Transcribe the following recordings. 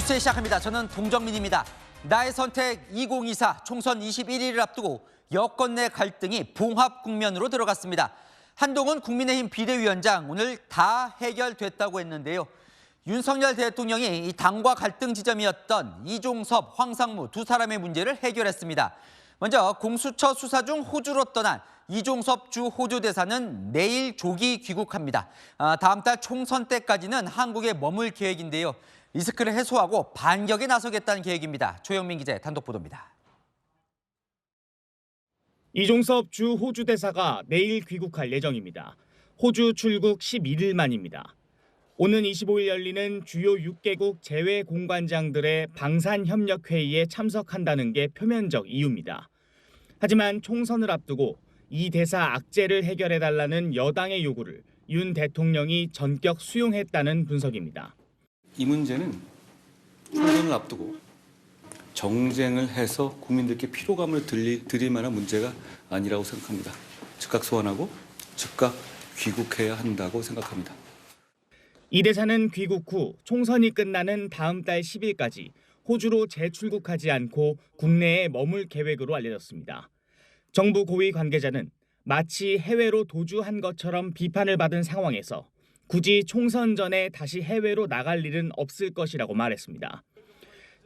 뉴스 시작합니다. 저는 동정민입니다. 나의 선택 2024 총선 21일을 앞두고 여권 내 갈등이 봉합 국면으로 들어갔습니다. 한동훈 국민의힘 비대위원장 오늘 다 해결됐다고 했는데요. 윤석열 대통령이 이 당과 갈등 지점이었던 이종섭, 황상무 두 사람의 문제를 해결했습니다. 먼저 공수처 수사 중 호주로 떠난 이종섭 주 호주 대사는 내일 조기 귀국합니다. 다음 달 총선 때까지는 한국에 머물 계획인데요. 리스크를 해소하고 반격에 나서겠다는 계획입니다. 조영민 기자의 단독 보도입니다. 이종섭 주 호주 대사가 내일 귀국할 예정입니다. 호주 출국 11일 만입니다. 오는 25일 열리는 주요 6개국 재외 공관장들의 방산협력회의에 참석한다는 게 표면적 이유입니다. 하지만 총선을 앞두고 이 대사 악재를 해결해달라는 여당의 요구를 윤 대통령이 전격 수용했다는 분석입니다. 이 문제는 총선을 앞두고 정쟁을 해서 국민들께 피로감을 드릴 만한 문제가 아니라고 생각합니다. 즉각 소환하고 즉각 귀국해야 한다고 생각합니다. 이 대사는 귀국 후 총선이 끝나는 다음 달 10일까지 호주로 재출국하지 않고 국내에 머물 계획으로 알려졌습니다. 정부 고위 관계자는 마치 해외로 도주한 것처럼 비판을 받은 상황에서 굳이 총선 전에 다시 해외로 나갈 일은 없을 것이라고 말했습니다.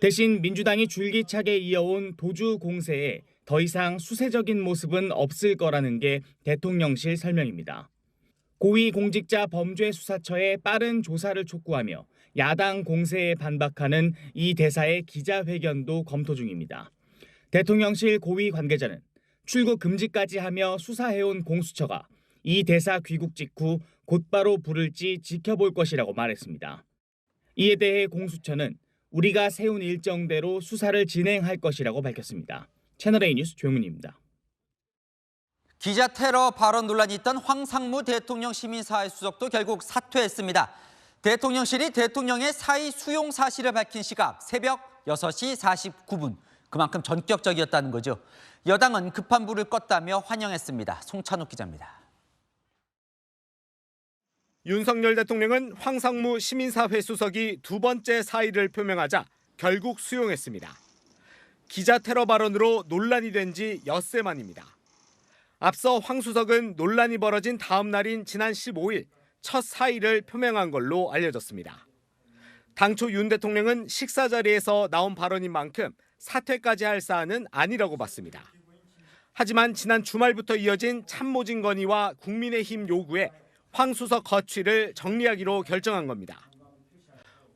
대신 민주당이 줄기차게 이어온 도주 공세에 더 이상 수세적인 모습은 없을 거라는 게 대통령실 설명입니다. 고위공직자범죄수사처의 빠른 조사를 촉구하며 야당 공세에 반박하는 이 대사의 기자회견도 검토 중입니다. 대통령실 고위 관계자는 출국 금지까지 하며 수사해온 공수처가 이 대사 귀국 직후 곧바로 부를지 지켜볼 것이라고 말했습니다. 이에 대해 공수처는 우리가 세운 일정대로 수사를 진행할 것이라고 밝혔습니다. 채널A 뉴스 조영민입니다. 기자 테러 발언 논란이 있던 황상무 대통령 시민사회 수석도 결국 사퇴했습니다. 대통령실이 대통령의 사의 수용 사실을 밝힌 시각 새벽 6시 49분. 그만큼 전격적이었다는 거죠. 여당은 급한 불을 껐다며 환영했습니다. 송찬욱 기자입니다. 윤석열 대통령은 황상무 시민사회 수석이 두 번째 사의를 표명하자 결국 수용했습니다. 기자 테러 발언으로 논란이 된 지 엿새 만입니다. 앞서 황 수석은 논란이 벌어진 다음 날인 지난 15일 첫 사의를 표명한 걸로 알려졌습니다. 당초 윤 대통령은 식사 자리에서 나온 발언인 만큼 사퇴까지 할 사안은 아니라고 봤습니다. 하지만 지난 주말부터 이어진 참모진 건의와 국민의힘 요구에 황 수석 거취를 정리하기로 결정한 겁니다.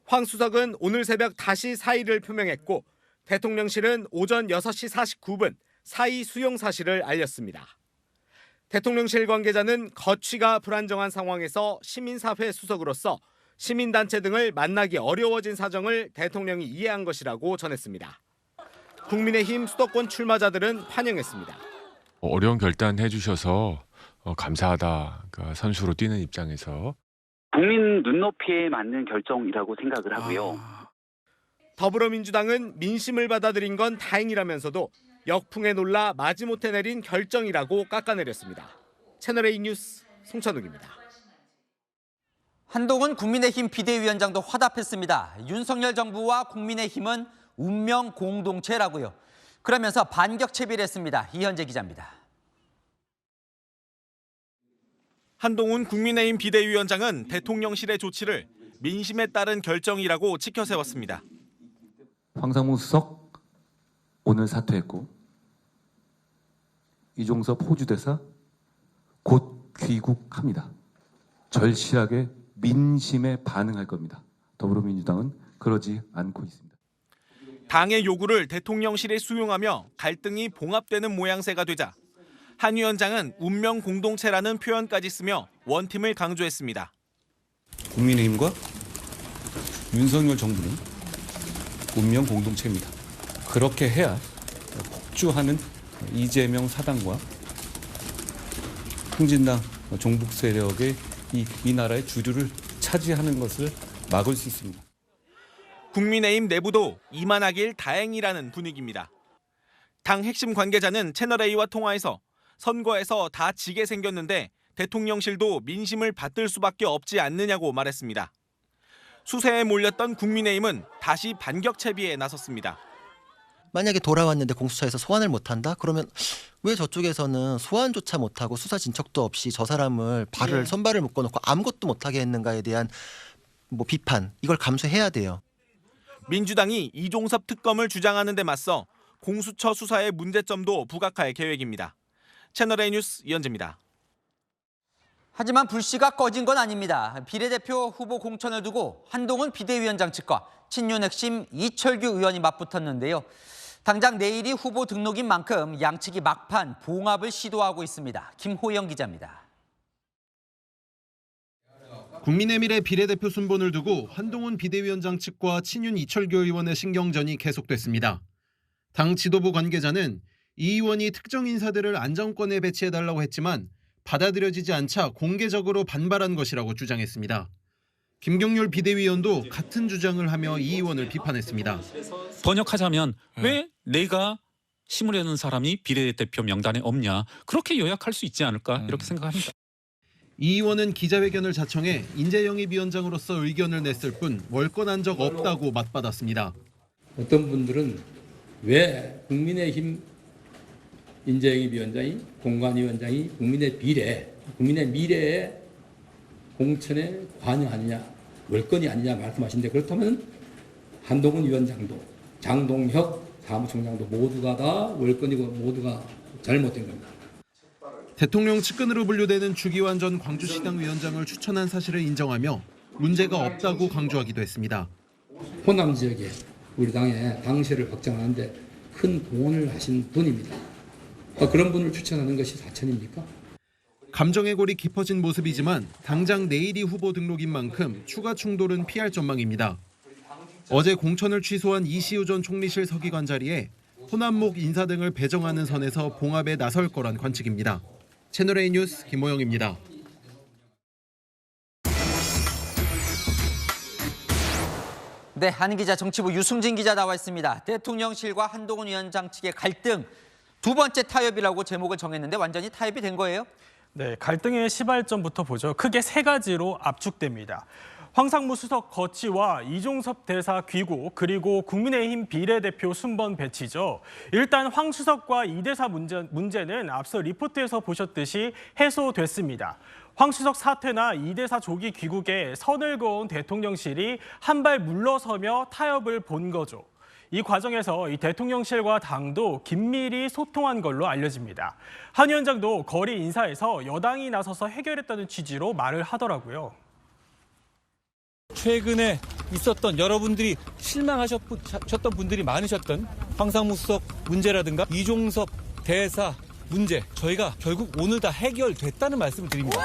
황 수석은 오늘 새벽 다시 사의를 표명했고 대통령실은 오전 6시 49분 사의 수용 사실을 알렸습니다. 대통령실 관계자는 거취가 불안정한 상황에서 시민사회 수석으로서 시민단체 등을 만나기 어려워진 사정을 대통령이 이해한 것이라고 전했습니다. 국민의힘 수도권 출마자들은 환영했습니다. 어려운 결단 해주셔서 감사하다. 그러니까 선수로 뛰는 입장에서. 국민 눈높이에 맞는 결정이라고 생각을 하고요. 더불어민주당은 민심을 받아들인 건 다행이라면서도 역풍에 놀라 마지못해 내린 결정이라고 깎아내렸습니다. 채널A 뉴스 송찬욱입니다. 한동훈 국민의힘 비대위원장도 화답했습니다. 윤석열 정부와 국민의힘은 운명 공동체라고요. 그러면서 반격 채비를 했습니다. 이현재 기자입니다. 한동훈 국민의힘 비대위원장은 대통령실의 조치를 민심에 따른 결정이라고 치켜세웠습니다. 황상무 수석 오늘 사퇴했고 이종섭 호주 대사 곧 귀국합니다. 절실하게 민심에 반응할 겁니다. 더불어민주당은 그러지 않고 있습니다. 당의 요구를 대통령실이 수용하며 갈등이 봉합되는 모양새가 되자 한 위원장은 운명 공동체라는 표현까지 쓰며 원팀을 강조했습니다. 국민의힘과 윤석열 정부는 운명 공동체입니다. 그렇게 해야 폭주하는 이재명 사당과 흥진당 종북 세력의 이 나라의 주류를 차지하는 것을 막을 수 있습니다. 국민의힘 내부도 이만하길 다행이라는 분위기입니다. 당 핵심 관계자는 채널A와 통화에서 선거에서 다 지게 생겼는데 대통령실도 민심을 받들 수밖에 없지 않느냐고 말했습니다. 수세에 몰렸던 국민의힘은 다시 반격 채비에 나섰습니다. 만약에 돌아왔는데 공수처에서 소환을 못한다? 그러면 왜 저쪽에서는 소환조차 못하고 수사 진척도 없이 저 사람을 손발을 묶어놓고 아무것도 못하게 했는가에 대한 비판, 이걸 감수해야 돼요. 민주당이 이종섭 특검을 주장하는 데 맞서 공수처 수사의 문제점도 부각할 계획입니다. 채널A 뉴스 이현재입니다. 하지만 불씨가 꺼진 건 아닙니다. 비례대표 후보 공천을 두고 한동훈 비대위원장 측과 친윤 핵심 이철규 의원이 맞붙었는데요. 당장 내일이 후보 등록인 만큼 양측이 막판 봉합을 시도하고 있습니다. 김호영 기자입니다. 국민의밀의 비례대표 순번을 두고 한동훈 비대위원장 측과 친윤 이철규 의원의 신경전이 계속됐습니다. 당 지도부 관계자는 이 의원이 특정 인사들을 안정권에 배치해달라고 했지만 받아들여지지 않자 공개적으로 반발한 것이라고 주장했습니다. 김경률 비대위원도 같은 주장을 하며 이 의원을 비판했습니다. 번역하자면 왜 내가 심으려는 사람이 비례대표 명단에 없냐, 그렇게 요약할 수 있지 않을까 이렇게 생각합니다. 이 의원은 기자회견을 자청해 인재영입위원장으로서 의견을 냈을 뿐 월권한 적 없다고 맞받았습니다. 어떤 분들은 왜 국민의힘 인재영입위원장이, 공관위원장이 국민의 미래에 공천에 관여하느냐, 월권이 아니냐 말씀하시는데, 그렇다면 한동훈 위원장도 장동혁 사무총장도 모두가 다 월권이고 모두가 잘못된 겁니다. 대통령 측근으로 분류되는 주기환 전 광주시당 위원장을 추천한 사실을 인정하며 문제가 없다고 강조하기도 했습니다. 호남 지역에 우리 당의 당세를 확장하는데 큰 공헌을 하신 분입니다. 그런 분을 추천하는 것이 사천입니까? 감정의 골이 깊어진 모습이지만 당장 내일이 후보 등록인 만큼 추가 충돌은 피할 전망입니다. 어제 공천을 취소한 이시우 전 총리실 서기관 자리에 호남목 인사 등을 배정하는 선에서 봉합에 나설 거란 관측입니다. 채널A 뉴스 김호영입니다. 네, 한기자 정치부 유승진 기자 나와 있습니다. 대통령실과 한동훈 위원장 측의 갈등, 두 번째 타협이라고 제목을 정했는데 완전히 타협이 된 거예요? 네, 갈등의 시발점부터 보죠. 크게 세 가지로 압축됩니다. 황상무 수석 거취와 이종섭 대사 귀국, 그리고 국민의힘 비례대표 순번 배치죠. 일단 황 수석과 이 대사 문제는 앞서 리포트에서 보셨듯이 해소됐습니다. 황 수석 사퇴나 이 대사 조기 귀국에 선을 그은 대통령실이 한 발 물러서며 타협을 본 거죠. 이 과정에서 이 대통령실과 당도 긴밀히 소통한 걸로 알려집니다. 한 위원장도 거리 인사에서 여당이 나서서 해결했다는 취지로 말을 하더라고요. 최근에 있었던 여러분들이 실망하셨던 분들이 많으셨던 황상무 수석 문제라든가 이종섭 대사 문제, 저희가 결국 오늘 다 해결됐다는 말씀을 드립니다.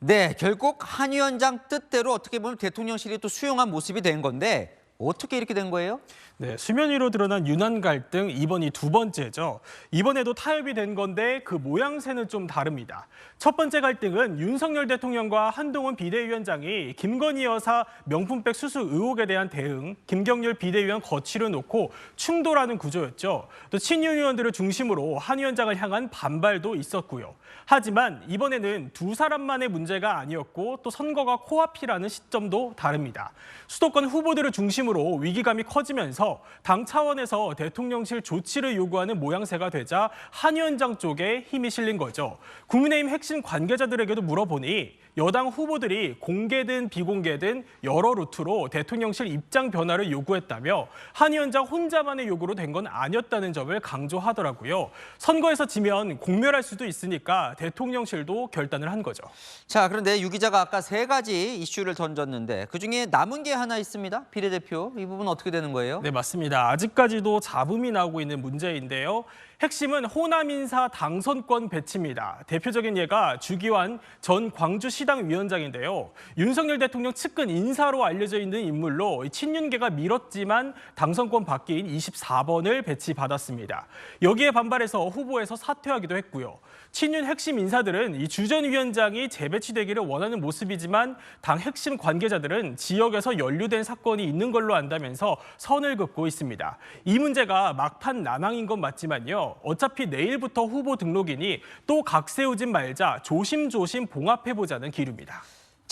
네, 결국 한 위원장 뜻대로 어떻게 보면 대통령실이 또 수용한 모습이 된 건데 어떻게 이렇게 된 거예요? 네, 수면 위로 드러난 유난 갈등, 이번이 두 번째죠. 이번에도 타협이 된 건데 그 모양새는 좀 다릅니다. 첫 번째 갈등은 윤석열 대통령과 한동훈 비대위원장이 김건희 여사 명품백 수수 의혹에 대한 대응, 김경률 비대위원 거취를 놓고 충돌하는 구조였죠. 또 친윤 의원들을 중심으로 한 위원장을 향한 반발도 있었고요. 하지만 이번에는 두 사람만의 문제가 아니었고 또 선거가 코앞이라는 시점도 다릅니다. 수도권 후보들을 중심으로 위기감이 커지면서 당 차원에서 대통령실 조치를 요구하는 모양새가 되자 한 위원장 쪽에 힘이 실린 거죠. 국민의힘 핵심 관계자들에게도 물어보니 여당 후보들이 공개든 비공개든 여러 루트로 대통령실 입장 변화를 요구했다며 한 위원장 혼자만의 요구로 된 건 아니었다는 점을 강조하더라고요. 선거에서 지면 공멸할 수도 있으니까 대통령실도 결단을 한 거죠. 자, 그런데 유 기자가 아까 세 가지 이슈를 던졌는데 그중에 남은 게 하나 있습니다. 비례대표. 이 부분 어떻게 되는 거예요? 네, 맞습니다. 아직까지도 잡음이 나오고 있는 문제인데요. 핵심은 호남 인사 당선권 배치입니다. 대표적인 예가 주기환 전 광주시당 위원장인데요. 윤석열 대통령 측근 인사로 알려져 있는 인물로 친윤계가 밀었지만 당선권 바뀐 24번을 배치받았습니다. 여기에 반발해서 후보에서 사퇴하기도 했고요. 친윤 핵심 인사들은 이 주 전 위원장이 재배치되기를 원하는 모습이지만 당 핵심 관계자들은 지역에서 연루된 사건이 있는 걸로 안다면서 선을 긋고 있습니다. 이 문제가 막판 난항인 건 맞지만요. 어차피 내일부터 후보 등록이니 또 각 세우진 말자 조심조심 봉합해보자는 기류입니다.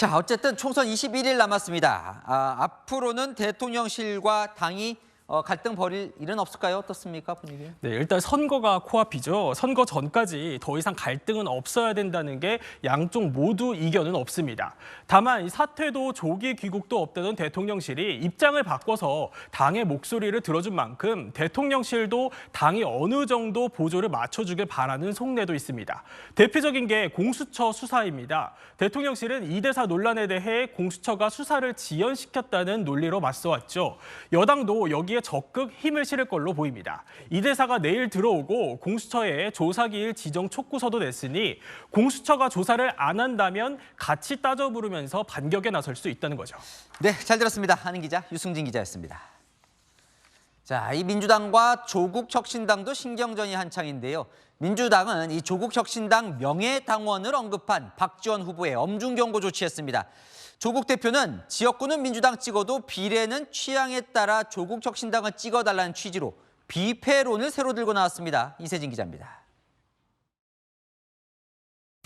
자, 어쨌든 총선 21일 남았습니다. 앞으로는 대통령실과 당이 갈등 벌일 일은 없을까요? 어떻습니까, 분위기? 네, 일단 선거가 코앞이죠. 선거 전까지 더 이상 갈등은 없어야 된다는 게 양쪽 모두 이견은 없습니다. 다만 이 사퇴도 조기 귀국도 없다던 대통령실이 입장을 바꿔서 당의 목소리를 들어준 만큼 대통령실도 당이 어느 정도 보조를 맞춰주길 바라는 속내도 있습니다. 대표적인 게 공수처 수사입니다. 대통령실은 이 대사 논란에 대해 공수처가 수사를 지연시켰다는 논리로 맞서왔죠. 여당도 여기에 적극 힘을 실을 걸로 보입니다. 이 대사가 내일 들어오고 공수처에 조사기일 지정 촉구서도 냈으니 공수처가 조사를 안 한다면 같이 따져 부르면서 반격에 나설 수 있다는 거죠. 네, 잘 들었습니다. 하는 기자, 유승진 기자였습니다. 자, 이 민주당과 조국혁신당도 신경전이 한창인데요. 민주당은 이 조국혁신당 명예당원을 언급한 박지원 후보의 엄중 경고 조치했습니다. 조국 대표는 지역구는 민주당 찍어도 비례는 취향에 따라 조국혁신당을 찍어달라는 취지로 비패론을 새로 들고 나왔습니다. 이세진 기자입니다.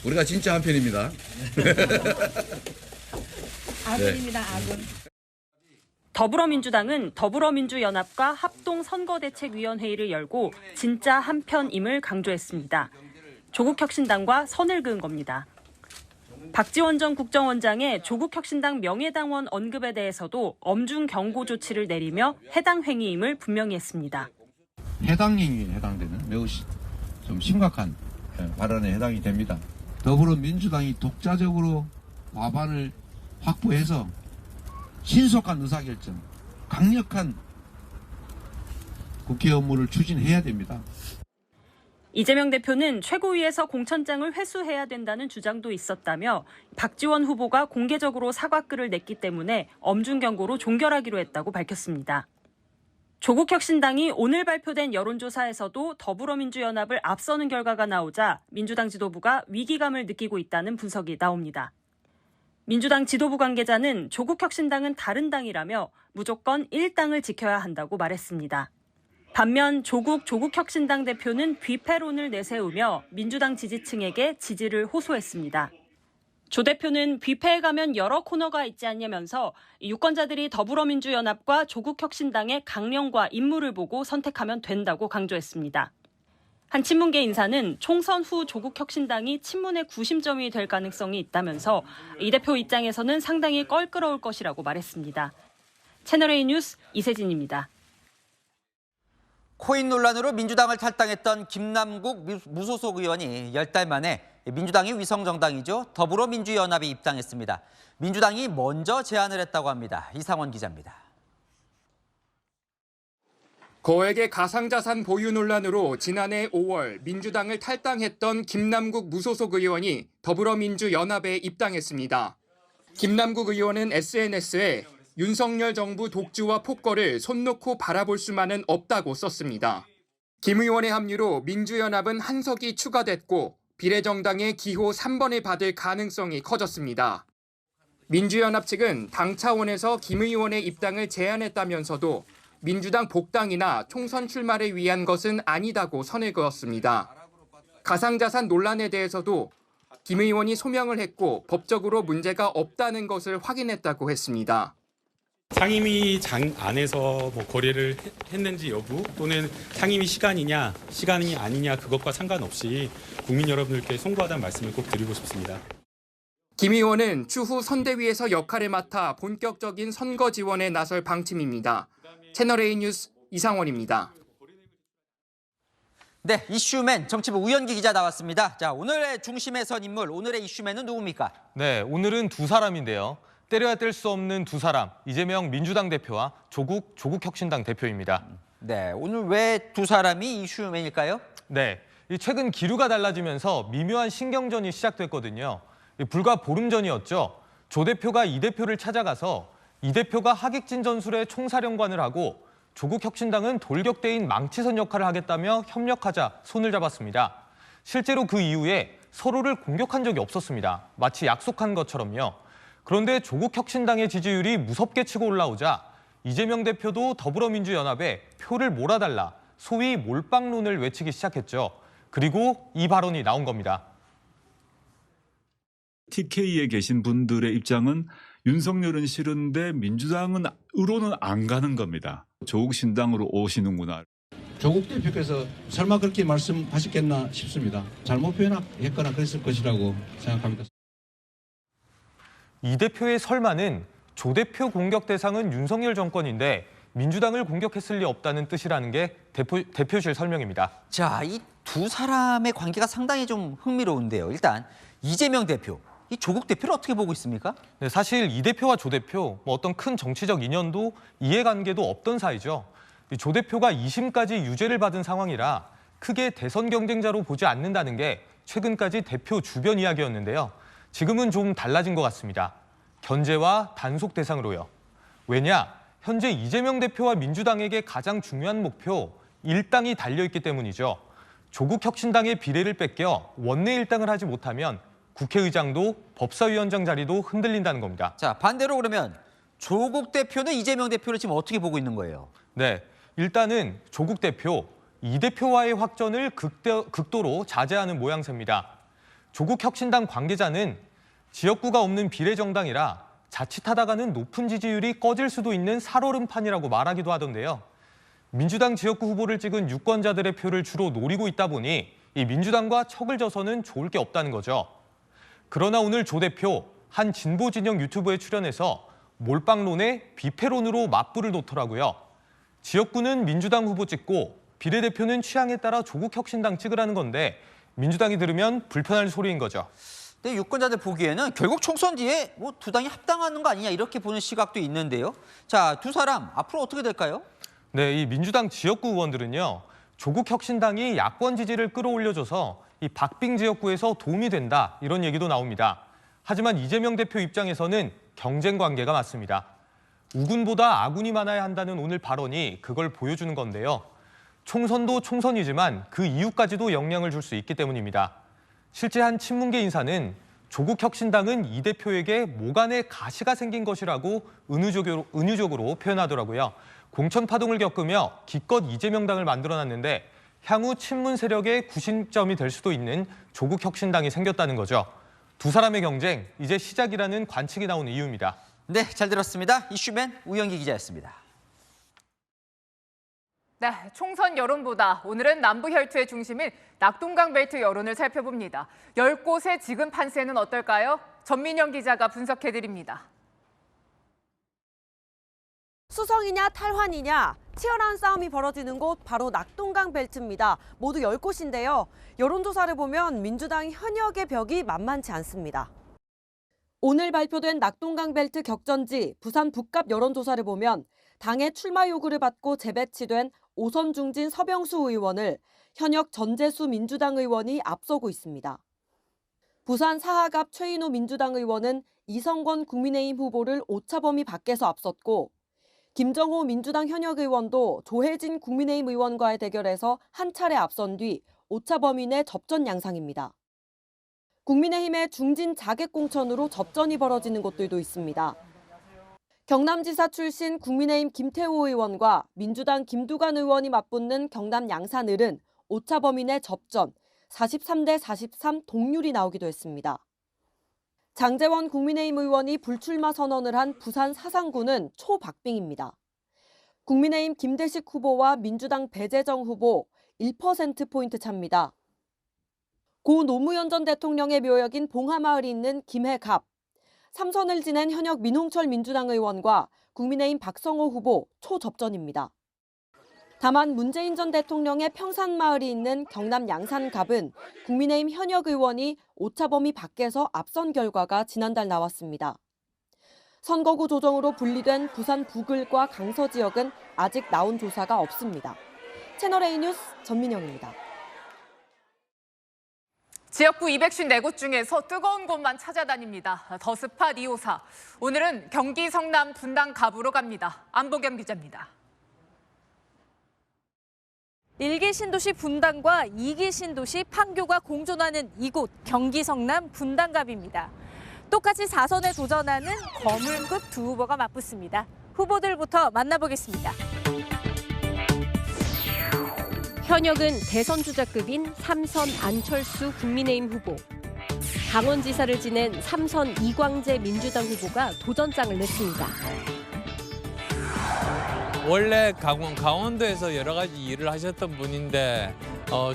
우리가 진짜 한편입니다. 아군입니다, 아군. 더불어민주당은 더불어민주연합과 합동선거대책위원회의를 열고 진짜 한편임을 강조했습니다. 조국혁신당과 선을 그은 겁니다. 박지원 전 국정원장의 조국혁신당 명예당원 언급에 대해서도 엄중 경고 조치를 내리며 해당 행위임을 분명히 했습니다. 해당 행위에 해당되는 매우 좀 심각한 발언에 해당이 됩니다. 더불어민주당이 독자적으로 과반을 확보해서 신속한 의사결정, 강력한 국회 업무를 추진해야 됩니다. 이재명 대표는 최고위에서 공천장을 회수해야 된다는 주장도 있었다며 박지원 후보가 공개적으로 사과글을 냈기 때문에 엄중 경고로 종결하기로 했다고 밝혔습니다. 조국혁신당이 오늘 발표된 여론조사에서도 더불어민주연합을 앞서는 결과가 나오자 민주당 지도부가 위기감을 느끼고 있다는 분석이 나옵니다. 민주당 지도부 관계자는 조국혁신당은 다른 당이라며 무조건 1당을 지켜야 한다고 말했습니다. 반면 조국혁신당 대표는 비패론을 내세우며 민주당 지지층에게 지지를 호소했습니다. 조 대표는 비패에 가면 여러 코너가 있지 않냐면서 유권자들이 더불어민주연합과 조국혁신당의 강령과 임무를 보고 선택하면 된다고 강조했습니다. 한 친문계 인사는 총선 후 조국혁신당이 친문의 구심점이 될 가능성이 있다면서 이 대표 입장에서는 상당히 껄끄러울 것이라고 말했습니다. 채널A 뉴스 이세진입니다. 코인 논란으로 민주당을 탈당했던 김남국 무소속 의원이 10달 만에 민주당이 위성정당이죠. 더불어민주연합에 입당했습니다. 민주당이 먼저 제안을 했다고 합니다. 이상원 기자입니다. 거액의 가상자산 보유 논란으로 지난해 5월 민주당을 탈당했던 김남국 무소속 의원이 더불어민주연합에 입당했습니다. 김남국 의원은 SNS에 윤석열 정부 독주와 폭거를 손 놓고 바라볼 수만은 없다고 썼습니다. 김 의원의 합류로 민주연합은 한 석이 추가됐고 비례정당의 기호 3번을 받을 가능성이 커졌습니다. 민주연합 측은 당 차원에서 김 의원의 입당을 제안했다면서도 민주당 복당이나 총선 출마를 위한 것은 아니다고 선을 그었습니다. 가상자산 논란에 대해서도 김 의원이 소명을 했고 법적으로 문제가 없다는 것을 확인했다고 했습니다. 상임위장 안에서 거래를 했는지 여부 또는 상임위 시간이 아니냐 그것과 상관없이 국민 여러분들께 송구하다는 말씀을 꼭 드리고 싶습니다. 김 의원은 추후 선대위에서 역할을 맡아 본격적인 선거 지원에 나설 방침입니다. 채널A 뉴스 이상원입니다. 네, 이슈맨 정치부 우현기 기자 나왔습니다. 자, 오늘의 중심에 선 인물, 오늘의 이슈맨은 누굽니까? 네, 오늘은 두 사람인데요. 때려야 뗄 수 없는 두 사람, 이재명 민주당 대표와 조국혁신당 대표입니다. 네, 오늘 왜 두 사람이 이슈맨일까요? 네, 최근 기류가 달라지면서 미묘한 신경전이 시작됐거든요. 불과 보름 전이었죠. 조 대표가 이 대표를 찾아가서 이 대표가 하객진 전술의 총사령관을 하고 조국혁신당은 돌격대인 망치선 역할을 하겠다며 협력하자 손을 잡았습니다. 실제로 그 이후에 서로를 공격한 적이 없었습니다. 마치 약속한 것처럼요. 그런데 조국혁신당의 지지율이 무섭게 치고 올라오자 이재명 대표도 더불어민주연합에 표를 몰아달라, 소위 몰빵론을 외치기 시작했죠. 그리고 이 발언이 나온 겁니다. TK에 계신 분들의 입장은 윤석열은 싫은데 민주당으로는 안 가는 겁니다. 조국 신당으로 오시는구나. 조국 대표께서 설마 그렇게 말씀하셨겠나 싶습니다. 잘못 표현했거나 그랬을 것이라고 생각합니다. 이 대표의 설마는 조 대표 공격 대상은 윤석열 정권인데 민주당을 공격했을 리 없다는 뜻이라는 게 대표실 설명입니다. 자, 이 두 사람의 관계가 상당히 좀 흥미로운데요. 일단 이재명 대표, 이 조국 대표를 어떻게 보고 있습니까? 네, 사실 이 대표와 조 대표 어떤 큰 정치적 인연도 이해관계도 없던 사이죠. 조 대표가 2심까지 유죄를 받은 상황이라 크게 대선 경쟁자로 보지 않는다는 게 최근까지 대표 주변 이야기였는데요. 지금은 좀 달라진 것 같습니다. 견제와 단속 대상으로요. 왜냐? 현재 이재명 대표와 민주당에게 가장 중요한 목표 일당이 달려있기 때문이죠. 조국 혁신당의 비례를 뺏겨 원내 일당을 하지 못하면 국회의장도 법사위원장 자리도 흔들린다는 겁니다. 자, 반대로 그러면 조국 대표는 이재명 대표를 지금 어떻게 보고 있는 거예요? 네, 일단은 조국 대표, 이 대표와의 확전을 극도로 자제하는 모양새입니다. 조국 혁신당 관계자는 지역구가 없는 비례정당이라 자칫하다가는 높은 지지율이 꺼질 수도 있는 살얼음판이라고 말하기도 하던데요. 민주당 지역구 후보를 찍은 유권자들의 표를 주로 노리고 있다 보니 이 민주당과 척을 져서는 좋을 게 없다는 거죠. 그러나 오늘 조 대표 한 진보 진영 유튜브에 출연해서 몰빵론에 비패론으로 맞불을 놓더라고요. 지역구는 민주당 후보 찍고 비례대표는 취향에 따라 조국 혁신당 찍으라는 건데 민주당이 들으면 불편할 소리인 거죠. 근데 유권자들 보기에는 결국 총선 뒤에 뭐 두 당이 합당하는 거 아니냐 이렇게 보는 시각도 있는데요. 자, 두 사람 앞으로 어떻게 될까요? 네, 이 민주당 지역구 의원들은요. 조국 혁신당이 야권 지지를 끌어올려줘서 이 박빙 지역구에서 도움이 된다 이런 얘기도 나옵니다. 하지만 이재명 대표 입장에서는 경쟁 관계가 맞습니다. 우군보다 아군이 많아야 한다는 오늘 발언이 그걸 보여주는 건데요. 총선도 총선이지만 그 이후까지도 영향을 줄 수 있기 때문입니다. 실제 한 친문계 인사는 조국 혁신당은 이 대표에게 모간에 가시가 생긴 것이라고 은유적으로 표현하더라고요. 공천 파동을 겪으며 기껏 이재명당을 만들어놨는데 향후 친문 세력의 구심점이 될 수도 있는 조국 혁신당이 생겼다는 거죠. 두 사람의 경쟁, 이제 시작이라는 관측이 나오는 이유입니다. 네, 잘 들었습니다. 이슈맨 우영기 기자였습니다. 네, 총선 여론보다 오늘은 남부 혈투의 중심인 낙동강 벨트 여론을 살펴봅니다. 10곳의 지금 판세는 어떨까요? 전민영 기자가 분석해드립니다. 수성이냐 탈환이냐 치열한 싸움이 벌어지는 곳 바로 낙동강 벨트입니다. 모두 10곳인데요. 여론조사를 보면 민주당 현역의 벽이 만만치 않습니다. 오늘 발표된 낙동강 벨트 격전지 부산 북갑 여론조사를 보면 당의 출마 요구를 받고 재배치된 오선 중진 서병수 의원을 현역 전재수 민주당 의원이 앞서고 있습니다. 부산 사하갑 최인호 민주당 의원은 이성권 국민의힘 후보를 오차범위 밖에서 앞섰고 김정호 민주당 현역 의원도 조혜진 국민의힘 의원과의 대결에서 한 차례 앞선 뒤 오차범위 내 접전 양상입니다. 국민의힘의 중진 자객 공천으로 접전이 벌어지는 곳들도 있습니다. 경남지사 출신 국민의힘 김태호 의원과 민주당 김두관 의원이 맞붙는 경남 양산을은 오차범위 내 접전, 43대 43 동률이 나오기도 했습니다. 장제원 국민의힘 의원이 불출마 선언을 한 부산 사상구는 초박빙입니다. 국민의힘 김대식 후보와 민주당 배재정 후보 1%포인트 차입니다. 고 노무현 전 대통령의 묘역인 봉하마을이 있는 김해갑, 3선을 지낸 현역 민홍철 민주당 의원과 국민의힘 박성호 후보 초접전입니다. 다만 문재인 전 대통령의 평산마을이 있는 경남 양산갑은 국민의힘 현역 의원이 오차범위 밖에서 앞선 결과가 지난달 나왔습니다. 선거구 조정으로 분리된 부산 부글과 강서 지역은 아직 나온 조사가 없습니다. 채널A 뉴스 전민영입니다. 지역구 254곳 중에서 뜨거운 곳만 찾아다닙니다. 더 스팟 254. 오늘은 경기 성남 분당 갑으로 갑니다. 안보경 기자입니다. 1기 신도시 분당과 2기 신도시 판교가 공존하는 이곳 경기 성남 분당갑입니다. 똑같이 4선에 도전하는 거물급 두 후보가 맞붙습니다. 후보들부터 만나보겠습니다. 현역은 대선 주자급인 3선 안철수 국민의힘 후보. 강원지사를 지낸 3선 이광재 민주당 후보가 도전장을 냈습니다. 원래 강원도에서 여러 가지 일을 하셨던 분인데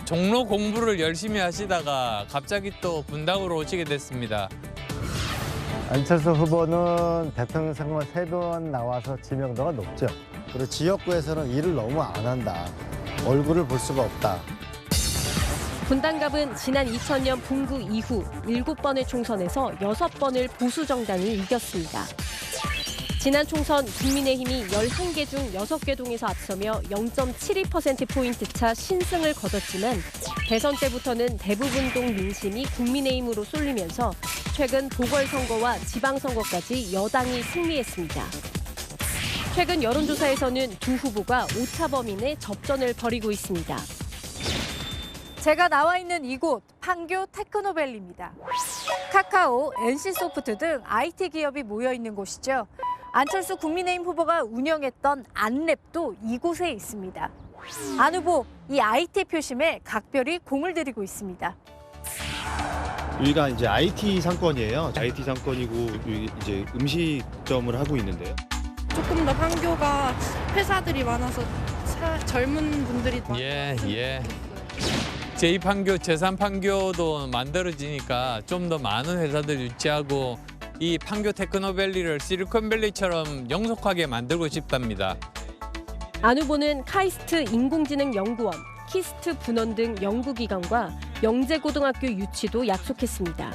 종로 공부를 열심히 하시다가 갑자기 또 분당으로 오시게 됐습니다. 안철수 후보는 대통령 선거 3번 나와서 지명도가 높죠. 그리고 지역구에서는 일을 너무 안 한다. 얼굴을 볼 수가 없다. 분당갑은 지난 2000년 분구 이후 7번의 총선에서 6번을 보수 정당이 이겼습니다. 지난 총선 국민의힘이 11개 중 6개 동에서 앞서며 0.72%포인트 차 신승을 거뒀지만 대선 때부터는 대부분 동 민심이 국민의힘으로 쏠리면서 최근 보궐선거와 지방선거까지 여당이 승리했습니다. 최근 여론조사에서는 두 후보가 오차범위 접전을 벌이고 있습니다. 제가 나와 있는 이곳 판교 테크노밸리입니다. 카카오, NC소프트 등 IT 기업이 모여 있는 곳이죠. 안철수 국민의힘 후보가 운영했던 안랩도 이곳에 있습니다. 안 후보, 이 IT 표심에 각별히 공을 들이고 있습니다. 여기가 이제 IT 상권이에요. IT 상권이고 이제 음식점을 하고 있는데요. 조금 더 판교가 회사들이 많아서 젊은 분들이 예. 제2판교, 제3판교도 만들어지니까 좀 더 많은 회사들 유치하고 이 판교 테크노밸리를 실리콘밸리처럼 영속하게 만들고 싶답니다. 안 후보는 카이스트 인공지능연구원, 키스트 분원 등 연구기관과 영재고등학교 유치도 약속했습니다.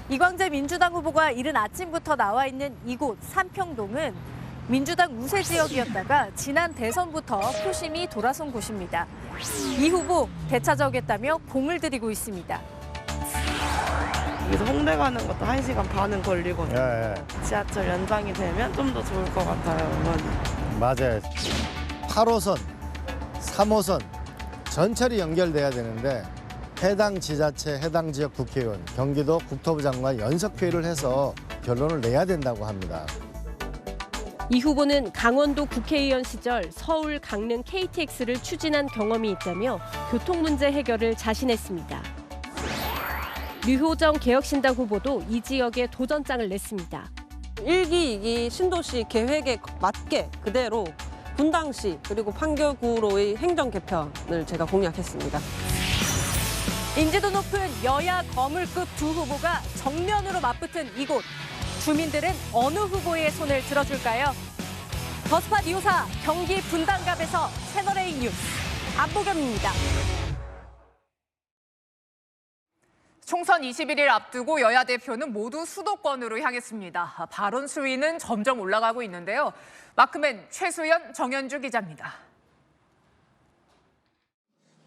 이광재 민주당 후보가 이른 아침부터 나와 있는 이곳 삼평동은 민주당 우세 지역이었다가 지난 대선부터 표심이 돌아선 곳입니다. 이 후보 되찾아오겠다며 공을 들이고 있습니다. 여기서 홍대 가는 것도 1시간 반은 걸리거든요. 지하철 연장이 되면 좀 더 좋을 것 같아요, 어머니. 맞아요. 8호선, 3호선 전철이 연결돼야 되는데 해당 지자체, 해당 지역 국회의원, 경기도 국토부 장관 연석회의를 해서 결론을 내야 된다고 합니다. 이 후보는 강원도 국회의원 시절 서울 강릉 KTX를 추진한 경험이 있다며 교통 문제 해결을 자신했습니다. 류효정 개혁신당 후보도 이 지역에 도전장을 냈습니다. 1기, 2기 신도시 계획에 맞게 그대로 분당시 그리고 판교구로의 행정 개편을 제가 공약했습니다. 인지도 높은 여야 거물급 두 후보가 정면으로 맞붙은 이곳. 주민들은 어느 후보의 손을 들어줄까요? 더스팟 254 경기 분당갑에서 채널A 뉴스 안보겸입니다. 총선 21일 앞두고 여야 대표는 모두 수도권으로 향했습니다. 발언 수위는 점점 올라가고 있는데요. 마크맨 최수연, 정현주 기자입니다.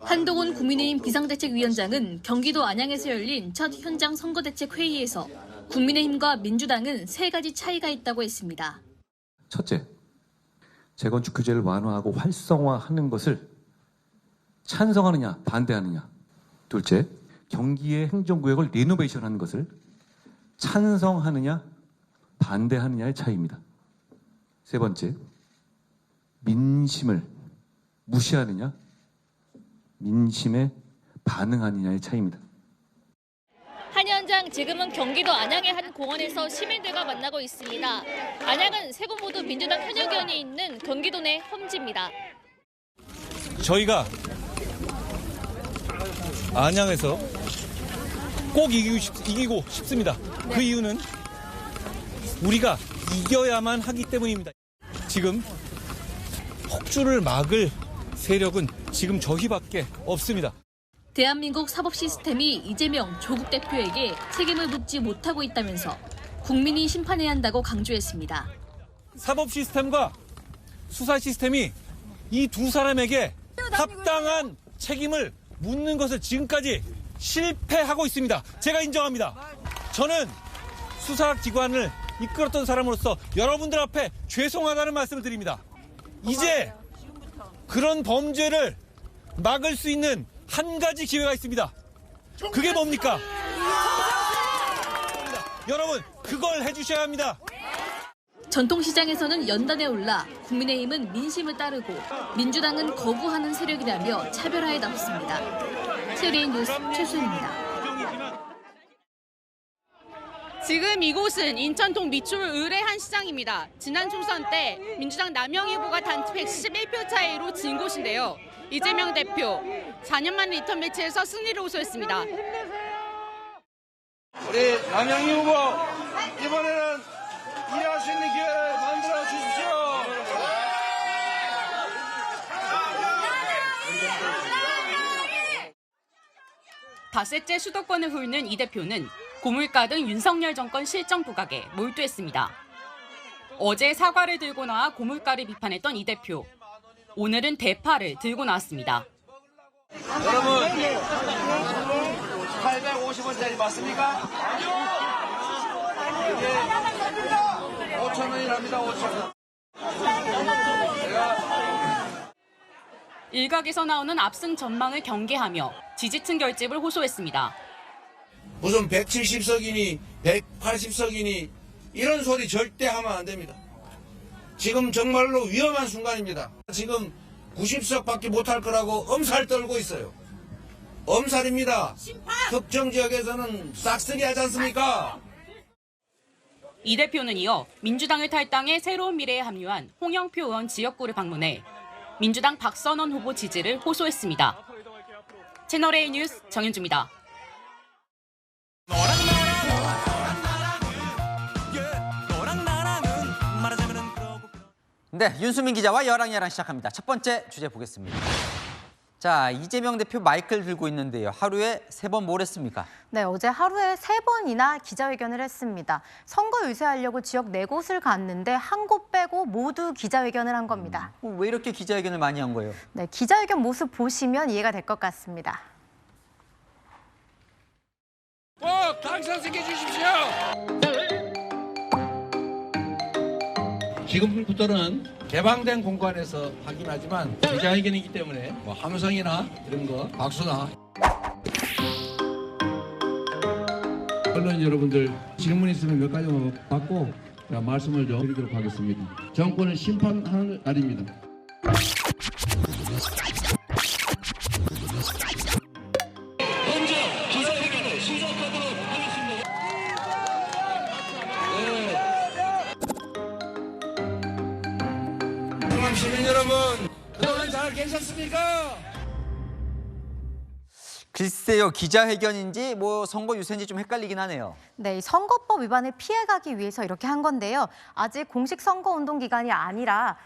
한동훈 국민의힘 비상대책위원장은 경기도 안양에서 열린 첫 현장 선거대책 회의에서 국민의힘과 민주당은 3가지 차이가 있다고 했습니다. 첫째, 재건축 규제를 완화하고 활성화하는 것을 찬성하느냐 반대하느냐. 둘째, 경기의 행정구역을 리노베이션하는 것을 찬성하느냐 반대하느냐의 차이입니다. 세 번째, 민심을 무시하느냐 민심에 반응하느냐의 차이입니다. 한 위원장 지금은 경기도 안양의 한 공원에서 시민들과 만나고 있습니다. 안양은 세 곳 모두 민주당 현역 의원이 있는 경기도 내 험지입니다. 저희가 안양에서 꼭 이기고 싶습니다. 그 이유는 우리가 이겨야만 하기 때문입니다. 지금 폭주를 막을 세력은 지금 저희밖에 없습니다. 대한민국 사법 시스템이 이재명, 조국 대표에게 책임을 묻지 못하고 있다면서 국민이 심판해야 한다고 강조했습니다. 사법 시스템과 수사 시스템이 이 두 사람에게 합당한 책임을 묻는 것을 지금까지 실패하고 있습니다. 제가 인정합니다. 저는 수사기관을 이끌었던 사람으로서 여러분들 앞에 죄송하다는 말씀을 드립니다. 이제 그런 범죄를 막을 수 있는 한 가지 기회가 있습니다. 그게 뭡니까? 여러분, 그걸 해주셔야 합니다. 전통시장에서는 연단에 올라 국민의힘은 민심을 따르고 민주당은 거부하는 세력이라며 차별화에 나섰습니다. 채널A 뉴스 최수연입니다. 지금 이곳은 인천동 미추홀 의뢰한 시장입니다. 지난 총선 때 민주당 남영희 후보가 단 111표 차이로 진 곳인데요. 이재명 대표 4년 만에 리턴 매치에서 승리를 호소했습니다. 우리 남영희 후보 이번에는 일할 수 있는 기회를 만들어 주십시오. 닷새째 수도권을 훑는 이 대표는 고물가 등 윤석열 정권 실정 부각에 몰두했습니다. 어제 사과를 들고 나와 고물가를 비판했던 이 대표. 오늘은 대파를 들고 나왔습니다. 여러분, 850원짜리 맞습니까? 이게 5,000원이랍니다, 5,000원. 일각에서 나오는 압승 전망을 경계하며 지지층 결집을 호소했습니다. 무슨 170석이니 180석이니 이런 소리 절대 하면 안 됩니다. 지금 정말로 위험한 순간입니다. 지금 90석밖에 못할 거라고 엄살 떨고 있어요. 엄살입니다. 특정 지역에서는 싹쓸이 하지 않습니까? 이 대표는 이어 민주당을 탈당해 새로운 미래에 합류한 홍영표 의원 지역구를 방문해 민주당 박선원 후보 지지를 호소했습니다. 채널A 뉴스 정현주입니다. 네, 윤수민 기자와 여랑여랑 시작합니다. 첫 번째 주제 보겠습니다. 자, 이재명 대표 마이크를 들고 있는데요. 하루에 3번 뭘 했습니까? 네, 어제 하루에 3번이나 기자회견을 했습니다. 선거 유세하려고 지역 4곳을 갔는데 한 곳 빼고 모두 기자회견을 한 겁니다. 왜 이렇게 기자회견을 많이 한 거예요? 네, 기자회견 모습 보시면 이해가 될 것 같습니다. 꼭 당선시켜 주십시오. 지금부터는 개방된 공간에서 하긴 하지만 기자회견이기 때문에 뭐 함성이나 이런 거 박수나 언론 여러분들 질문 있으면 몇 가지만 받고 말씀을 좀 드리도록 하겠습니다. 정권을 심판하는 날입니다. 먼저 기자회견을 시작하도록 하겠습니다. 시민 여러분, 그동안 잘 계셨습니까? 글쎄요, 기자회견인지 뭐 선거 유세인지 좀 헷갈리긴 하네요. 네, 이 선거법 위반을 피해가기 위해서 이렇게 한 건데요. 아직 공식 선거운동 기간이 아니라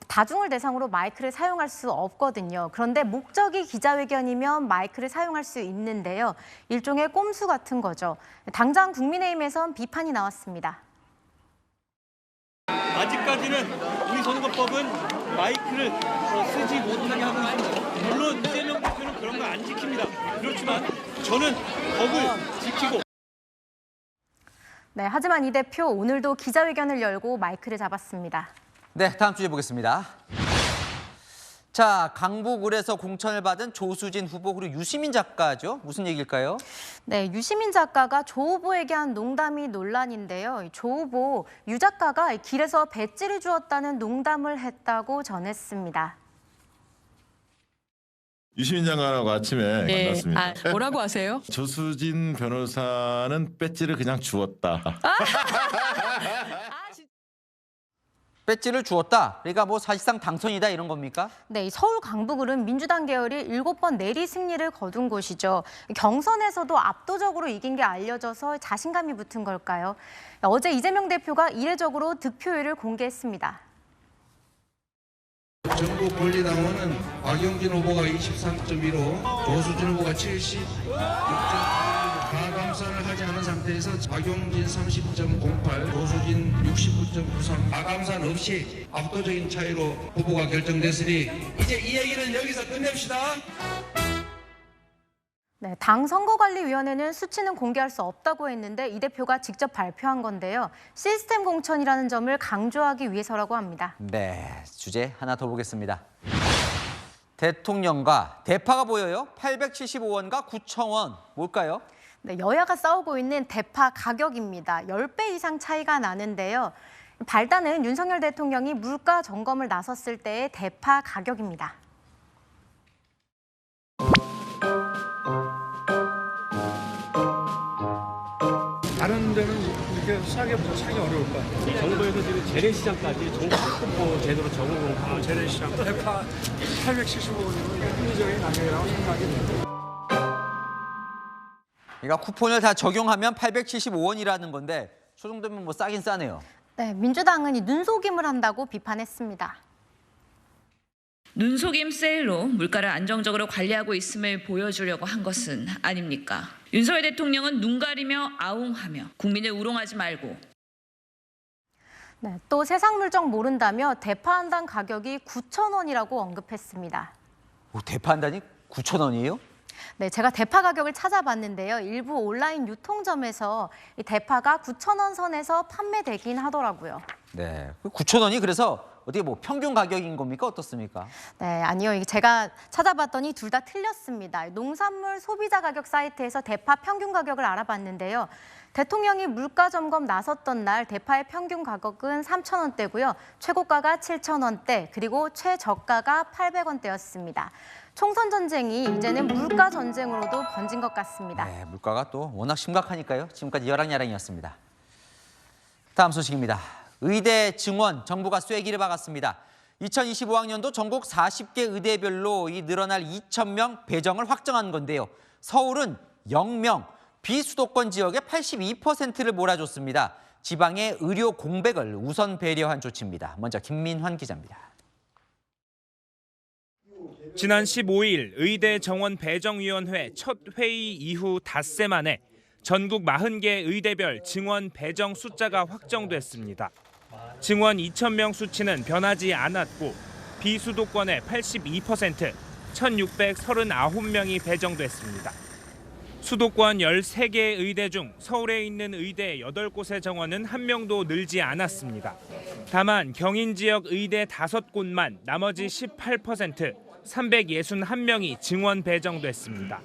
다중을 대상으로 마이크를 사용할 수 없거든요. 그런데 목적이 기자회견이면 마이크를 사용할 수 있는데요. 일종의 꼼수 같은 거죠. 당장 국민의힘에선 비판이 나왔습니다. 아직까지는 우리 선거법은 마이크를 쓰지 못하게 하고 있습니다. 물론 이재명 대표는 그런 거 안 지킵니다. 그렇지만 저는 법을 지키고. 네, 하지만 이 대표 오늘도 기자회견을 열고 마이크를 잡았습니다. 네, 다음 주제 보겠습니다. 자, 강북을에서 공천을 받은 조수진 후보 그리고 유시민 작가죠. 무슨 얘기일까요? 네, 유시민 작가가 조 후보에게 한 농담이 논란인데요. 조 후보, 유 작가가 길에서 배지를 주었다는 농담을 했다고 전했습니다. 유시민 장관하고 아침에 만났습니다. 뭐라고 하세요? 조수진 변호사는 배지를 그냥 주었다. 배지를 주었다. 그러니까 뭐 사실상 당선이다 이런 겁니까? 네, 서울 강북을은 민주당 계열이 7번 내리 승리를 거둔 곳이죠. 경선에서도 압도적으로 이긴 게 알려져서 자신감이 붙은 걸까요? 어제 이재명 대표가 이례적으로 득표율을 공개했습니다. 전국 권리당원은 박용진 후보가 23.15, 조수진 후보가 76.8, 가감산을 하지 않은 상태에서 박용진 30.08, 조수진 69.93, 가감산 없이 압도적인 차이로 후보가 결정됐으니 이제 이 얘기는 여기서 끝냅시다. 네, 당 선거관리위원회는 수치는 공개할 수 없다고 했는데 이 대표가 직접 발표한 건데요. 시스템 공천이라는 점을 강조하기 위해서라고 합니다. 네, 주제 하나 더 보겠습니다. 대통령과 대파가 보여요. 875원과 9,000원. 뭘까요? 네, 여야가 싸우고 있는 대파 가격입니다. 10배 이상 차이가 나는데요. 발단은 윤석열 대통령이 물가 점검을 나섰을 때의 대파 가격입니다. 다른 데는 이렇게 싸게 사기 어려울 것 같아요. 정부에서 지금 재래시장까지 정부 제도로 적용을 재래시장 대파 875원이면 합리적인 가격이라고 생각이 듭니다. 그러니까 쿠폰을 다 적용하면 875원이라는 건데 저 정도면 뭐 싸긴 싸네요. 네, 민주당은 이 눈속임을 한다고 비판했습니다. 눈속임 세일로 물가를 안정적으로 관리하고 있음을 보여주려고 한 것은 아닙니까? 윤석열 대통령은 눈 가리며 아웅하며 국민을 우롱하지 말고. 네, 또 세상 물정 모른다며 대파 한 단 가격이 9,000원이라고 언급했습니다. 대파 한 단이 9,000원이에요? 네, 제가 대파 가격을 찾아봤는데요. 일부 온라인 유통점에서 이 대파가 9,000원 선에서 판매되긴 하더라고요. 네, 9,000원이 그래서 어떻게 뭐 평균 가격인 겁니까? 어떻습니까? 네, 아니요. 제가 찾아봤더니 둘 다 틀렸습니다. 농산물 소비자 가격 사이트에서 대파 평균 가격을 알아봤는데요. 대통령이 물가 점검 나섰던 날 대파의 평균 가격은 3,000원대고요. 최고가가 7,000원대, 그리고 최저가가 800원대였습니다. 총선 전쟁이 이제는 물가 전쟁으로도 번진 것 같습니다. 네, 물가가 또 워낙 심각하니까요. 지금까지 여랑야랑이었습니다. 다음 소식입니다. 의대 증원 정부가 쐐기를 박았습니다. 2025학년도 전국 40개 의대별로 이 늘어날 2,000명 배정을 확정한 건데요. 서울은 0명, 비수도권 지역의 82%를 몰아줬습니다. 지방의 의료 공백을 우선 배려한 조치입니다. 먼저 김민환 기자입니다. 지난 15일 의대 정원 배정위원회 첫 회의 이후 닷새 만에 전국 40개 의대별 증원 배정 숫자가 확정됐습니다. 증원 2,000명 수치는 변하지 않았고 비수도권의 82%, 1,639명이 배정됐습니다. 수도권 13개 의대 중 서울에 있는 의대 8곳의 정원은 한 명도 늘지 않았습니다. 다만 경인 지역 의대 5곳만 나머지 18%, 361명이 증원 배정됐습니다.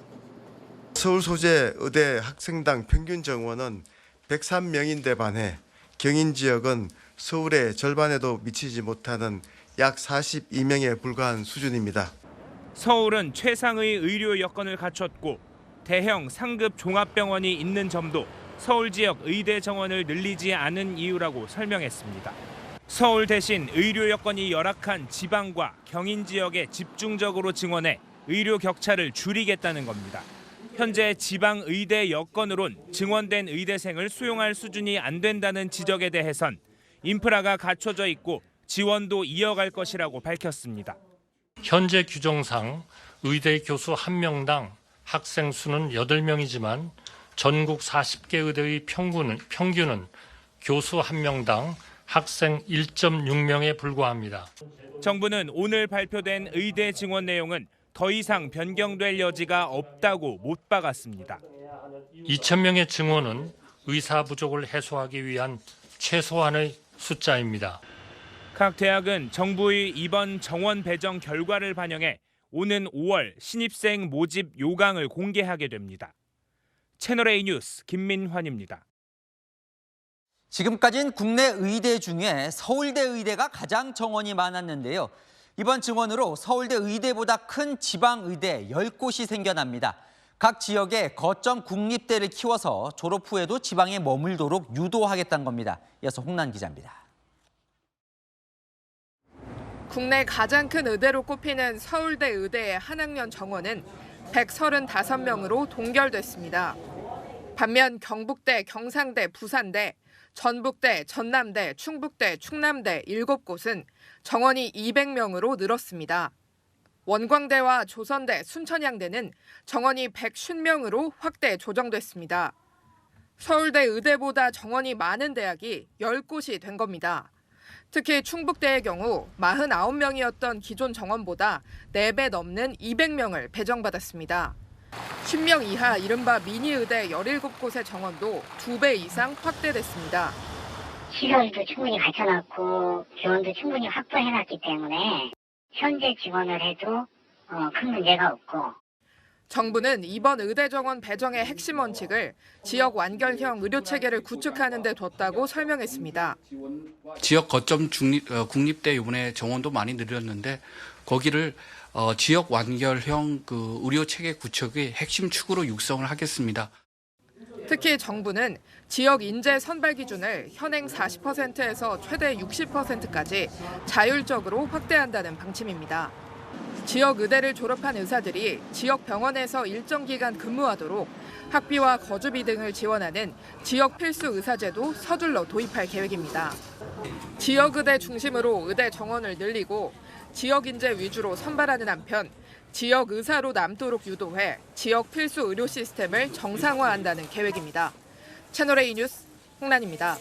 서울 소재 의대 학생당 평균 정원은 103명인데 반해 경인 지역은 서울의 절반에도 미치지 못하는 약 42명에 불과한 수준입니다. 서울은 최상의 의료 여건을 갖췄고 대형 상급 종합병원이 있는 점도 서울 지역 의대 정원을 늘리지 않은 이유라고 설명했습니다. 서울 대신 의료 여건이 열악한 지방과 경인 지역에 집중적으로 증원해 의료 격차를 줄이겠다는 겁니다. 현재 지방 의대 여건으론 증원된 의대생을 수용할 수준이 안 된다는 지적에 대해선 인프라가 갖춰져 있고 지원도 이어갈 것이라고 밝혔습니다. 현재 규정상 의대 교수 1명당 학생 수는 8명이지만 전국 40개 의대의 평균은 교수 1명당 학생 1.6명에 불과합니다. 정부는 오늘 발표된 의대 증원 내용은 더 이상 변경될 여지가 없다고 못 박았습니다. 2,000명의 증원은 의사 부족을 해소하기 위한 최소한의 숫자입니다. 각 대학은 정부의 이번 정원 배정 결과를 반영해 오는 5월 신입생 모집 요강을 공개하게 됩니다. 채널A 뉴스 김민환입니다. 지금까지는 국내 의대 중에 서울대 의대가 가장 정원이 많았는데요. 이번 증원으로 서울대 의대보다 큰 지방 의대 10곳이 생겨납니다. 각 지역에 거점 국립대를 키워서 졸업 후에도 지방에 머물도록 유도하겠다는 겁니다. 이어서 홍란 기자입니다. 국내 가장 큰 의대로 꼽히는 서울대 의대의 한 학년 정원은 135명으로 동결됐습니다. 반면 경북대, 경상대, 부산대, 전북대, 전남대, 충북대, 충남대 7곳은 정원이 200명으로 늘었습니다. 원광대와 조선대, 순천향대는 정원이 150명으로 확대 조정됐습니다. 서울대 의대보다 정원이 많은 대학이 10곳이 된 겁니다. 특히 충북대의 경우 49명이었던 기존 정원보다 4배 넘는 200명을 배정받았습니다. 10명 이하 이른바 미니의대 17곳의 정원도 2배 이상 확대됐습니다. 시설도 충분히 갖춰놨고 교원도 충분히 확보해놨기 때문에 현재 지원을 해도 큰 문제가 없고. 정부는 이번 의대 정원 배정의 핵심 원칙을 지역 완결형 의료체계를 구축하는 데 뒀다고 설명했습니다. 지역 거점 국립대 이번에 정원도 많이 늘렸는데 거기를 지역 완결형 의료체계 구축의 핵심 축으로 육성을 하겠습니다. 특히 정부는 지역 인재 선발 기준을 현행 40%에서 최대 60%까지 자율적으로 확대한다는 방침입니다. 지역 의대를 졸업한 의사들이 지역 병원에서 일정 기간 근무하도록 학비와 거주비 등을 지원하는 지역 필수 의사제도 서둘러 도입할 계획입니다. 지역 의대 중심으로 의대 정원을 늘리고 지역 인재 위주로 선발하는 한편 지역 의사로 남도록 유도해 지역 필수 의료 시스템을 정상화한다는 계획입니다. 채널A 뉴스 홍란입니다.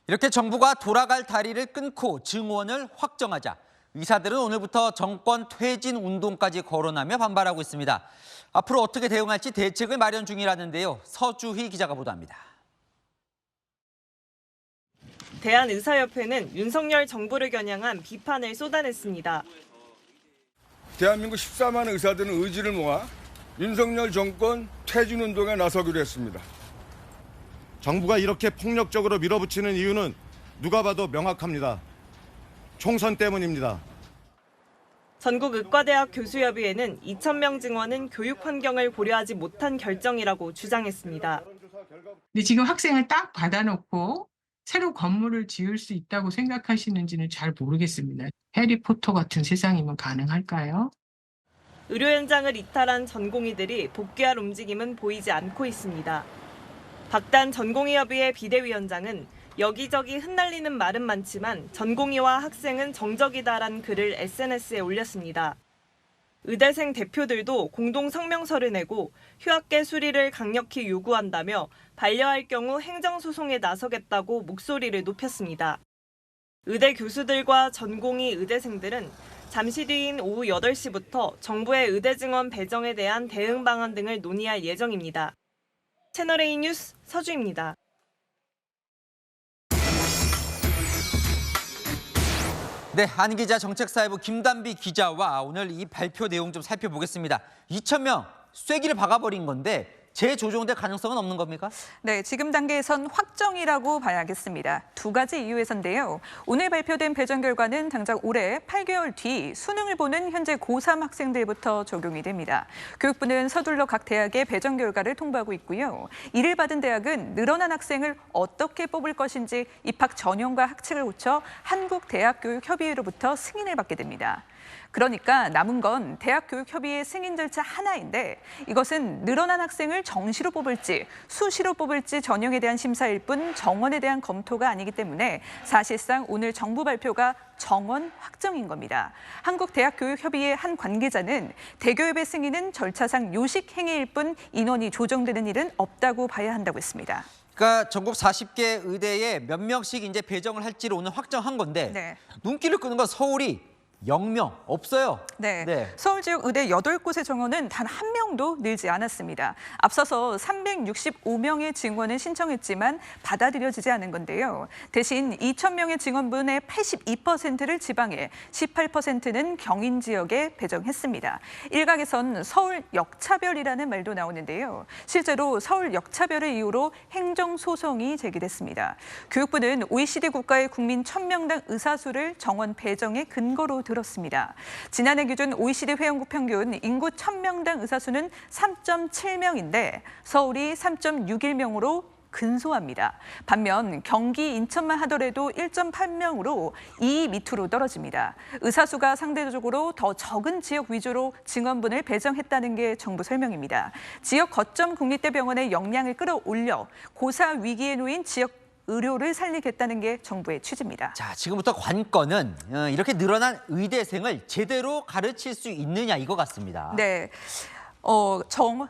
이렇게 정부가 돌아갈 다리를 끊고 증원을 확정하자 의사들은 오늘부터 정권 퇴진 운동까지 거론하며 반발하고 있습니다. 앞으로 어떻게 대응할지 대책을 마련 중이라는데요. 서주희 기자가 보도합니다. 대한의사협회는 윤석열 정부를 겨냥한 비판을 쏟아냈습니다. 대한민국 14만 의사들은 의지를 모아 윤석열 정권 퇴진 운동에 나서기로 했습니다. 정부가 이렇게 폭력적으로 밀어붙이는 이유는 누가 봐도 명확합니다. 총선 때문입니다. 전국의과대학 교수협의회는 2,000명 증원은 교육 환경을 고려하지 못한 결정이라고 주장했습니다. 근데 지금 학생을 딱 받아놓고 새로 건물을 지을 수 있다고 생각하시는지는 잘 모르겠습니다. 해리포터 같은 세상이면 가능할까요? 의료 현장을 이탈한 전공의들이 복귀할 움직임은 보이지 않고 있습니다. 박단 전공의협의회 비대위원장은 여기저기 흩날리는 말은 많지만 전공의와 학생은 정적이다라는 글을 SNS에 올렸습니다. 의대생 대표들도 공동 성명서를 내고 휴학계 수리를 강력히 요구한다며 반려할 경우 행정소송에 나서겠다고 목소리를 높였습니다. 의대 교수들과 전공의 의대생들은 잠시 뒤인 오후 8시부터 정부의 의대 증원 배정에 대한 대응 방안 등을 논의할 예정입니다. 채널A 뉴스 서주입니다. 네, 안기자 정책사회부 김단비 기자와 오늘 이 발표 내용 좀 살펴보겠습니다. 2,000명 쐐기를 박아버린 건데 재조정될 가능성은 없는 겁니까? 네, 지금 단계에선 확정이라고 봐야겠습니다. 두 가지 이유에서인데요. 오늘 발표된 배정 결과는 당장 올해 8개월 뒤 수능을 보는 현재 고3 학생들부터 적용이 됩니다. 교육부는 서둘러 각 대학의 배정 결과를 통보하고 있고요. 이를 받은 대학은 늘어난 학생을 어떻게 뽑을 것인지 입학 전형과 학칙을 고쳐 한국대학교육협의회로부터 승인을 받게 됩니다. 그러니까 남은 건 대학교육협의회 승인 절차 하나인데 이것은 늘어난 학생을 정시로 뽑을지 수시로 뽑을지 전형에 대한 심사일 뿐 정원에 대한 검토가 아니기 때문에 사실상 오늘 정부 발표가 정원 확정인 겁니다. 한국대학교육협의회 한 관계자는 대교협의 승인은 절차상 요식 행위일 뿐 인원이 조정되는 일은 없다고 봐야 한다고 했습니다. 그러니까 전국 40개 의대에 몇 명씩 이제 배정을 할지를 오늘 확정한 건데 네. 눈길을 끄는 건 서울이 0명 없어요. 네. 서울 지역 의대 8곳의 정원은 단 한 명도 늘지 않았습니다. 앞서서 365명의 증원을 신청했지만 받아들여지지 않은 건데요. 대신 2,000명의 증원분의 82%를 지방에, 18%는 경인 지역에 배정했습니다. 일각에선 서울 역차별이라는 말도 나오는데요. 실제로 서울 역차별을 이유로 행정소송이 제기됐습니다. 교육부는 OECD 국가의 국민 1,000명당 의사수를 정원 배정의 근거로 들었습니다. 지난해 기준 OECD 회원국 평균 인구 1,000명당 의사수는 3.7명인데 서울이 3.61명으로 근소합니다. 반면 경기, 인천만 하더라도 1.8명으로 2위 밑으로 떨어집니다. 의사수가 상대적으로 더 적은 지역 위주로 증원분을 배정했다는 게 정부 설명입니다. 지역 거점 국립대병원의 역량을 끌어올려 고사 위기에 놓인 지역 의료를 살리겠다는 게 정부의 취지입니다. 자, 지금부터 관건은 이렇게 늘어난 의대생을 제대로 가르칠 수 있느냐 이거 같습니다. 네.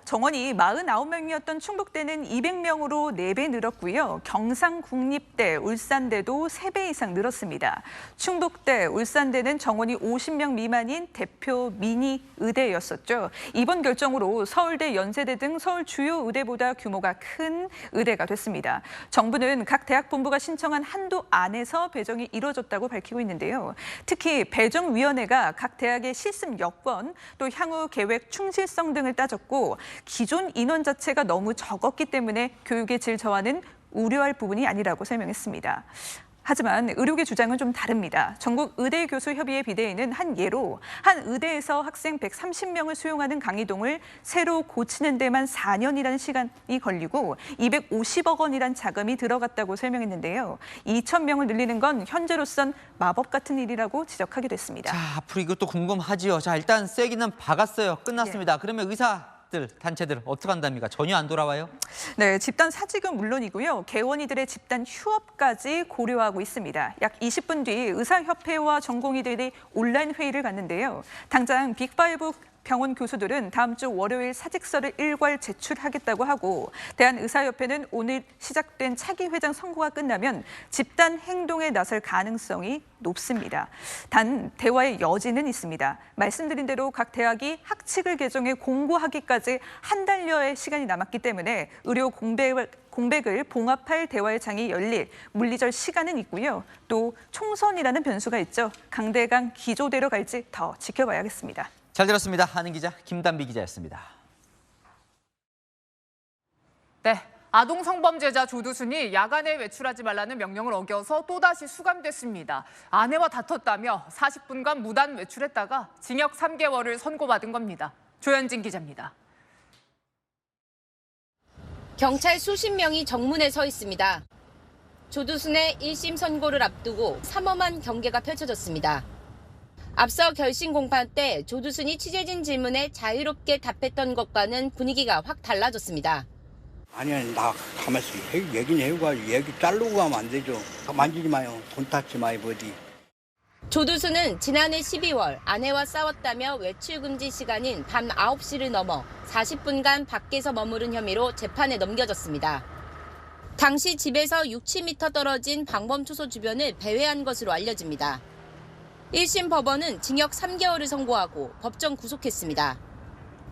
정원이 49명이었던 충북대는 200명으로 4배 늘었고요. 경상국립대, 울산대도 3배 이상 늘었습니다. 충북대, 울산대는 정원이 50명 미만인 대표 미니 의대였었죠. 이번 결정으로 서울대, 연세대 등 서울 주요 의대보다 규모가 큰 의대가 됐습니다. 정부는 각 대학 본부가 신청한 한도 안에서 배정이 이루어졌다고 밝히고 있는데요. 특히 배정위원회가 각 대학의 실습 여건, 또 향후 계획 충실성 등을 따졌고 기존 인원 자체가 너무 적었기 때문에 교육의 질 저하는 우려할 부분이 아니라고 설명했습니다. 하지만 의료계 주장은 좀 다릅니다. 전국의대교수협의회 비대위는 한 예로 한 의대에서 학생 130명을 수용하는 강의동을 새로 고치는 데만 4년이라는 시간이 걸리고 250억 원이란 자금이 들어갔다고 설명했는데요. 2,000명을 늘리는 건 현재로선 마법 같은 일이라고 지적하기도 했습니다. 자, 앞으로 이것도 궁금하지요. 자, 일단 쐐기는 박았어요. 끝났습니다. 그러면 의사들, 단체들 어떻게 한답니까? 전혀 안 돌아와요? 네, 집단 사직은 물론이고요. 개원이들의 집단 휴업까지 고려하고 있습니다. 약 20분 뒤 의사협회와 전공의들이 온라인 회의를 갖는데요. 당장 빅5 병원 교수들은 다음 주 월요일 사직서를 일괄 제출하겠다고 하고 대한의사협회는 오늘 시작된 차기 회장 선거가 끝나면 집단 행동에 나설 가능성이 높습니다. 단 대화의 여지는 있습니다. 말씀드린 대로 각 대학이 학칙을 개정해 공고하기까지 한 달여의 시간이 남았기 때문에 의료 공백을 봉합할 대화의 장이 열릴 물리적 시간은 있고요. 또 총선이라는 변수가 있죠. 강대강 기조대로 갈지 더 지켜봐야겠습니다. 잘 들었습니다. 하는 기자 김단비 기자였습니다. 네, 아동 성범죄자 조두순이 야간에 외출하지 말라는 명령을 어겨서 또다시 수감됐습니다. 아내와 다퉜다며 40분간 무단 외출했다가 징역 3개월을 선고받은 겁니다. 조현진 기자입니다. 경찰 수십 명이 정문에 서 있습니다. 조두순의 1심 선고를 앞두고 삼엄한 경계가 펼쳐졌습니다. 앞서 결심 공판 때 조두순이 취재진 질문에 자유롭게 답했던 것과는 분위기가 확 달라졌습니다. 아니, 나 가만히 있어. 얘기는 해가지고 얘기 자르고 가면 안 되죠. 만지지 마요. 돈 닦지 마요, 어디. 조두순은 지난해 12월 아내와 싸웠다며 외출 금지 시간인 밤 9시를 넘어 40분간 밖에서 머무른 혐의로 재판에 넘겨졌습니다. 당시 집에서 6~7m 떨어진 방범초소 주변을 배회한 것으로 알려집니다. 1심 법원은 징역 3개월을 선고하고 법정 구속했습니다.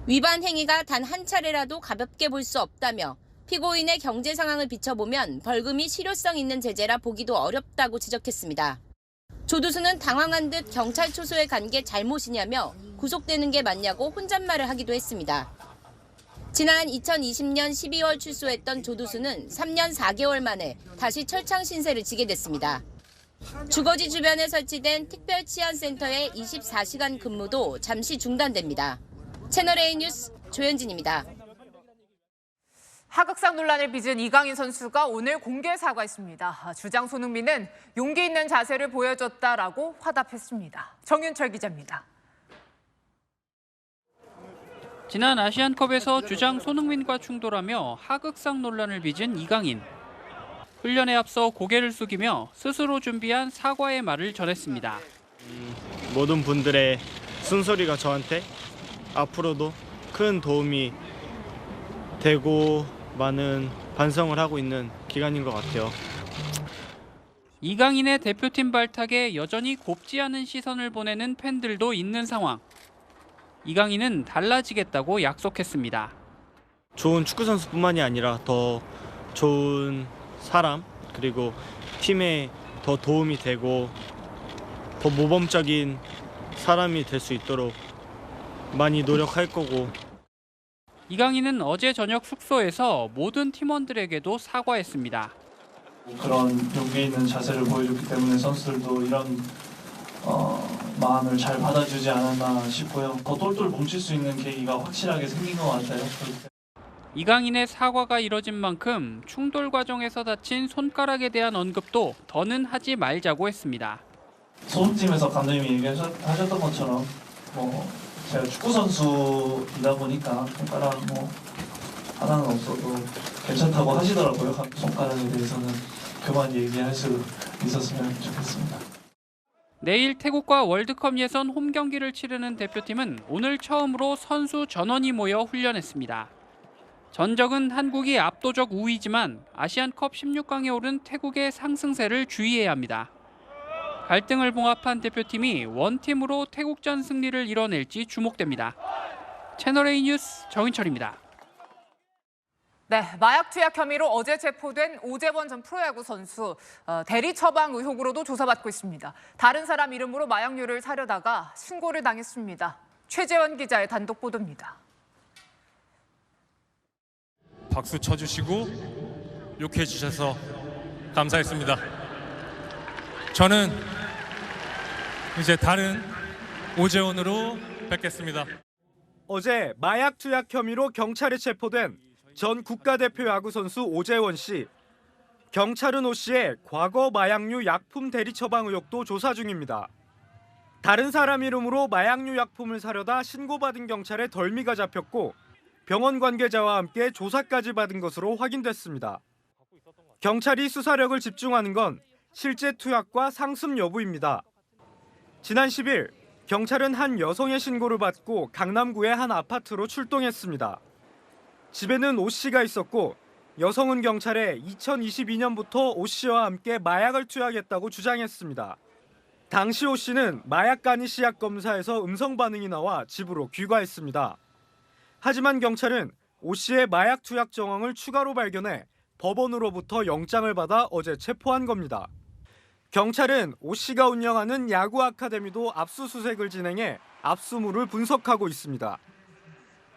위반 행위가 단 한 차례라도 가볍게 볼 수 없다며 피고인의 경제 상황을 비춰보면 벌금이 실효성 있는 제재라 보기도 어렵다고 지적했습니다. 조두순은 당황한 듯 경찰 초소에 간 게 잘못이냐며 구속되는 게 맞냐고 혼잣말을 하기도 했습니다. 지난 2020년 12월 출소했던 조두순은 3년 4개월 만에 다시 철창 신세를 지게 됐습니다. 주거지 주변에 설치된 특별치안센터의 24시간 근무도 잠시 중단됩니다. 채널A 뉴스 조현진입니다. 하극상 논란을 빚은 이강인 선수가 오늘 공개 사과했습니다. 주장 손흥민은 용기 있는 자세를 보여줬다라고 화답했습니다. 정윤철 기자입니다. 지난 아시안컵에서 주장 손흥민과 충돌하며 하극상 논란을 빚은 이강인. 훈련에 앞서 고개를 숙이며 스스로 준비한 사과의 말을 전했습니다. 모든 분들의 쓴소리가 저한테 앞으로도 큰 도움이 되고 많은 반성을 하고 있는 기간인 것 같아요. 이강인의 대표팀 발탁에 여전히 곱지 않은 시선을 보내는 팬들도 있는 상황. 이강인은 달라지겠다고 약속했습니다. 좋은 축구 선수뿐만이 아니라 더 좋은 사람, 그리고 팀에 더 도움이 되고 더 모범적인 사람이 될 수 있도록 많이 노력할 거고. 이강인은 어제 저녁 숙소에서 모든 팀원들에게도 사과했습니다. 그런 용기 있는 자세를 보여줬기 때문에 선수들도 이런 마음을 잘 받아주지 않았나 싶고요. 더 똘똘 뭉칠 수 있는 계기가 확실하게 생긴 것 같아요. 이강인의 사과가 이뤄진 만큼 충돌 과정에서 다친 손가락에 대한 언급도 더는 하지 말자고 했습니다. 소속팀에서 감독님이 얘기하셨던 것처럼 제가 축구 선수이다 보니까 손가락 하나는 없어도 괜찮다고 하시더라고요. 손가락에 대해서는 그만 얘기할 수 있었으면 좋겠습니다. 내일 태국과 월드컵 예선 홈 경기를 치르는 대표팀은 오늘 처음으로 선수 전원이 모여 훈련했습니다. 전적은 한국이 압도적 우위지만 아시안컵 16강에 오른 태국의 상승세를 주의해야 합니다. 갈등을 봉합한 대표팀이 원팀으로 태국전 승리를 이뤄낼지 주목됩니다. 채널A 뉴스 정인철입니다. 네, 마약 투약 혐의로 어제 체포된 오재원 전 프로야구 선수 대리 처방 의혹으로도 조사받고 있습니다. 다른 사람 이름으로 마약류를 사려다가 신고를 당했습니다. 최재원 기자의 단독 보도입니다. 박수 쳐주시고 욕해 주셔서 감사했습니다. 저는 이제 다른 오재원으로 뵙겠습니다. 어제 마약 투약 혐의로 경찰에 체포된 전 국가대표 야구 선수 오재원 씨. 경찰은 오 씨의 과거 마약류 약품 대리 처방 의혹도 조사 중입니다. 다른 사람 이름으로 마약류 약품을 사려다 신고받은 경찰에 덜미가 잡혔고 병원 관계자와 함께 조사까지 받은 것으로 확인됐습니다. 경찰이 수사력을 집중하는 건 실제 투약과 상습 여부입니다. 지난 10일 경찰은 한 여성의 신고를 받고 강남구의 한 아파트로 출동했습니다. 집에는 오 씨가 있었고 여성은 경찰에 2022년부터 오 씨와 함께 마약을 투약했다고 주장했습니다. 당시 오 씨는 마약 간이 시약 검사에서 음성 반응이 나와 집으로 귀가했습니다. 하지만 경찰은 오 씨의 마약 투약 정황을 추가로 발견해 법원으로부터 영장을 받아 어제 체포한 겁니다. 경찰은 오 씨가 운영하는 야구 아카데미도 압수수색을 진행해 압수물을 분석하고 있습니다.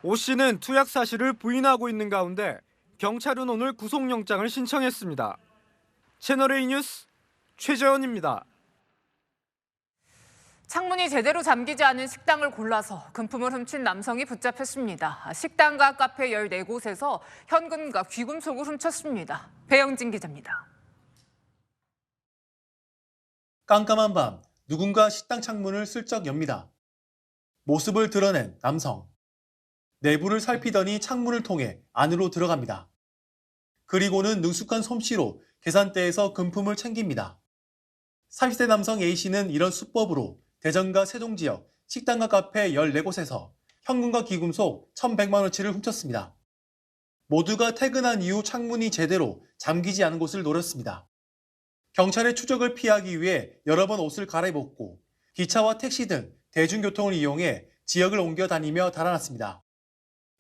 오 씨는 투약 사실을 부인하고 있는 가운데 경찰은 오늘 구속영장을 신청했습니다. 채널A 뉴스 최재원입니다. 창문이 제대로 잠기지 않은 식당을 골라서 금품을 훔친 남성이 붙잡혔습니다. 식당과 카페 14곳에서 현금과 귀금속을 훔쳤습니다. 배영진 기자입니다. 깜깜한 밤, 누군가 식당 창문을 슬쩍 엽니다. 모습을 드러낸 남성. 내부를 살피더니 창문을 통해 안으로 들어갑니다. 그리고는 능숙한 솜씨로 계산대에서 금품을 챙깁니다. 30대 남성 A씨는 이런 수법으로 대전과 세종 지역 식당과 카페 14곳에서 현금과 귀금속 1,100만 원치를 훔쳤습니다. 모두가 퇴근한 이후 창문이 제대로 잠기지 않은 곳을 노렸습니다. 경찰의 추적을 피하기 위해 여러 번 옷을 갈아입었고 기차와 택시 등 대중교통을 이용해 지역을 옮겨 다니며 달아났습니다.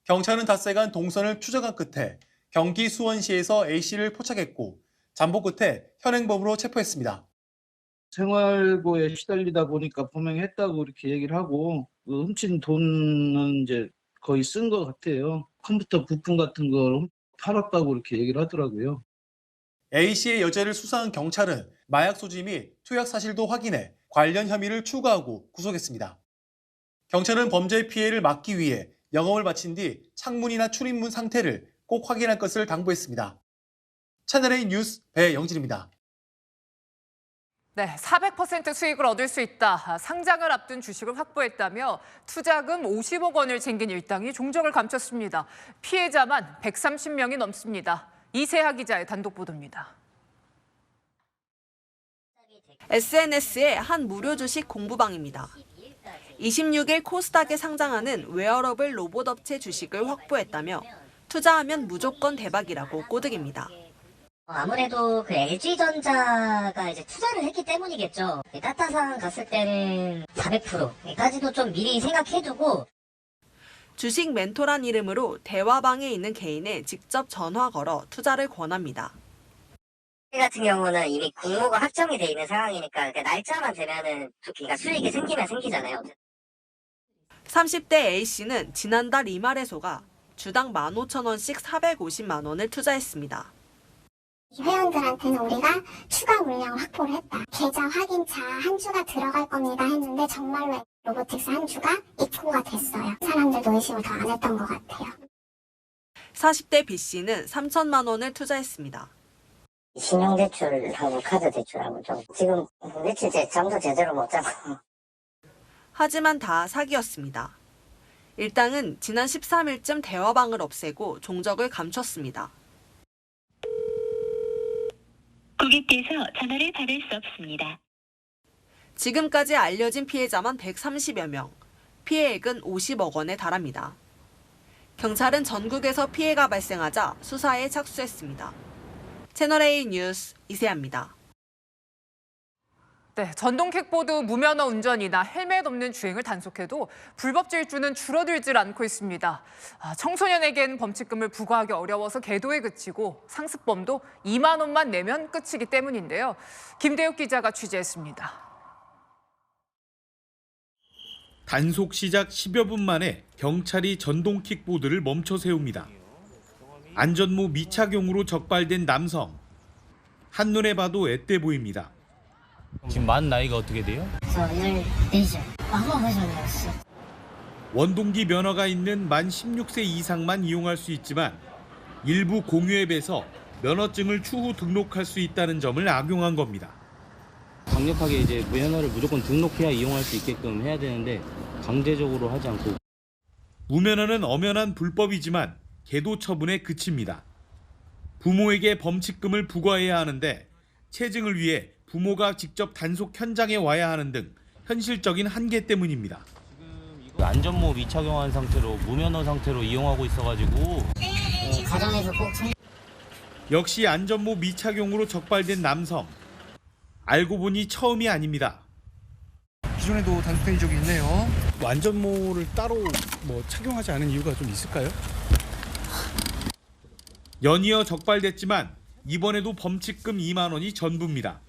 경찰은 닷새간 동선을 추적한 끝에 경기 수원시에서 A씨를 포착했고 잠복 끝에 현행범으로 체포했습니다. 생활고에 시달리다 보니까 분명히 했다고 이렇게 얘기를 하고 그 훔친 돈은 이제 거의 쓴 것 같아요. 컴퓨터 부품 같은 걸 팔았다고 이렇게 얘기를 하더라고요. A씨의 여죄를 수사한 경찰은 마약 소지 및 투약 사실도 확인해 관련 혐의를 추가하고 구속했습니다. 경찰은 범죄 피해를 막기 위해 영업을 마친 뒤 창문이나 출입문 상태를 꼭 확인할 것을 당부했습니다. 채널A 뉴스 배영진입니다. 네, 400% 수익을 얻을 수 있다. 상장을 앞둔 주식을 확보했다며 투자금 50억 원을 챙긴 일당이 종적을 감췄습니다. 피해자만 130명이 넘습니다. 이세하 기자의 단독 보도입니다. SNS의 한 무료 주식 공부방입니다. 26일 코스닥에 상장하는 웨어러블 로봇 업체 주식을 확보했다며 투자하면 무조건 대박이라고 꼬드깁니다. 아무래도 그 LG전자가 이제 투자를 했기 때문이겠죠. 따따상 갔을 때는 400%까지도 좀 미리 생각해두고. 주식 멘토란 이름으로 대화방에 있는 개인에 직접 전화 걸어 투자를 권합니다. 같은 경우는 이미 공모가 확정이 돼 있는 상황이니까 날짜만 되면은 그러니까 수익이 생기면 생기잖아요. 30대 A씨는 지난달 이말에 속아 주당 15,000원씩 450만 원을 투자했습니다. 회원들한테는 우리가 추가 물량을 확보를 했다. 계좌 확인차 한 주가 들어갈 겁니다 했는데 정말로 로보틱스 한 주가 입고가 됐어요. 사람들도 의심을 더 안 했던 것 같아요. 40대 B씨는 3천만 원을 투자했습니다. 신용대출하고 카드 대출하고 좀 지금 며칠 잠도 제대로 못 자고. 하지만 다 사기였습니다. 일당은 지난 13일쯤 대화방을 없애고 종적을 감췄습니다. 고객께서 전화를 받을 수 없습니다. 지금까지 알려진 피해자만 130여 명, 피해액은 50억 원에 달합니다. 경찰은 전국에서 피해가 발생하자 수사에 착수했습니다. 채널A 뉴스 이세아입니다. 네, 전동 킥보드 무면허 운전이나 헬멧 없는 주행을 단속해도 불법 질주는 줄어들질 않고 있습니다. 청소년에겐 범칙금을 부과하기 어려워서 계도에 그치고 상습범도 2만 원만 내면 끝이기 때문인데요. 김대욱 기자가 취재했습니다. 단속 시작 10여 분 만에 경찰이 전동 킥보드를 멈춰 세웁니다. 안전모 미착용으로 적발된 남성. 한눈에 봐도 앳돼 보입니다. 지금 만 나이가 어떻게 돼요? 저 14죠. 버전이요, 씨. 원동기 면허가 있는 만 16세 이상만 이용할 수 있지만 일부 공유앱에서 면허증을 추후 등록할 수 있다는 점을 악용한 겁니다. 강력하게 이제 면허를 무조건 등록해야 이용할 수 있게끔 해야 되는데 강제적으로 하지 않고. 무면허는 엄연한 불법이지만 계도 처분에 그칩니다. 부모에게 범칙금을 부과해야 하는데 체증을 위해 부모가 직접 단속 현장에 와야 하는 등 현실적인 한계 때문입니다. 안전모 미착용한 상태로 무면허 상태로 이용하고 있어가지고 가정에서 꼭 역시 안전모 미착용으로 적발된 남성. 알고 보니 처음이 아닙니다. 기존에도 단속된 적이 있네요. 안전모를 따로 착용하지 않은 이유가 좀 있을까요? 연이어 적발됐지만 이번에도 범칙금 2만 원이 전부입니다.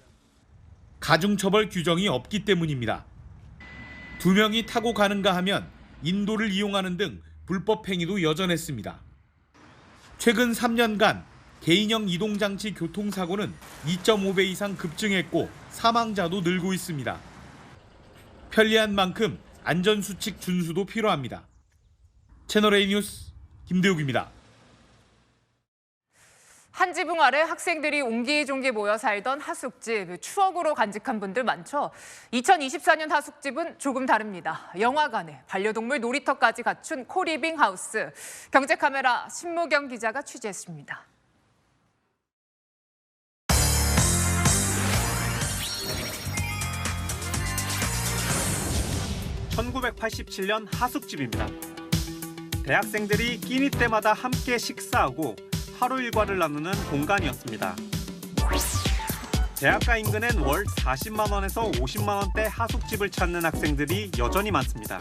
가중처벌 규정이 없기 때문입니다. 2명이 타고 가는가 하면 인도를 이용하는 등 불법 행위도 여전했습니다. 최근 3년간 개인형 이동장치 교통사고는 2.5배 이상 급증했고 사망자도 늘고 있습니다. 편리한 만큼 안전수칙 준수도 필요합니다. 채널A 뉴스 김대욱입니다. 한 지붕 아래 학생들이 옹기종기 모여 살던 하숙집, 추억으로 간직한 분들 많죠. 2024년 하숙집은 조금 다릅니다. 영화관에 반려동물 놀이터까지 갖춘 코리빙 하우스. 경제카메라 신무경 기자가 취재했습니다. (1987년) 하숙집입니다. 대학생들이 끼니 때마다 함께 식사하고 하루 일과를 나누는 공간이었습니다. 대학가 인근엔 월 40만 원에서 50만 원대 하숙집을 찾는 학생들이 여전히 많습니다.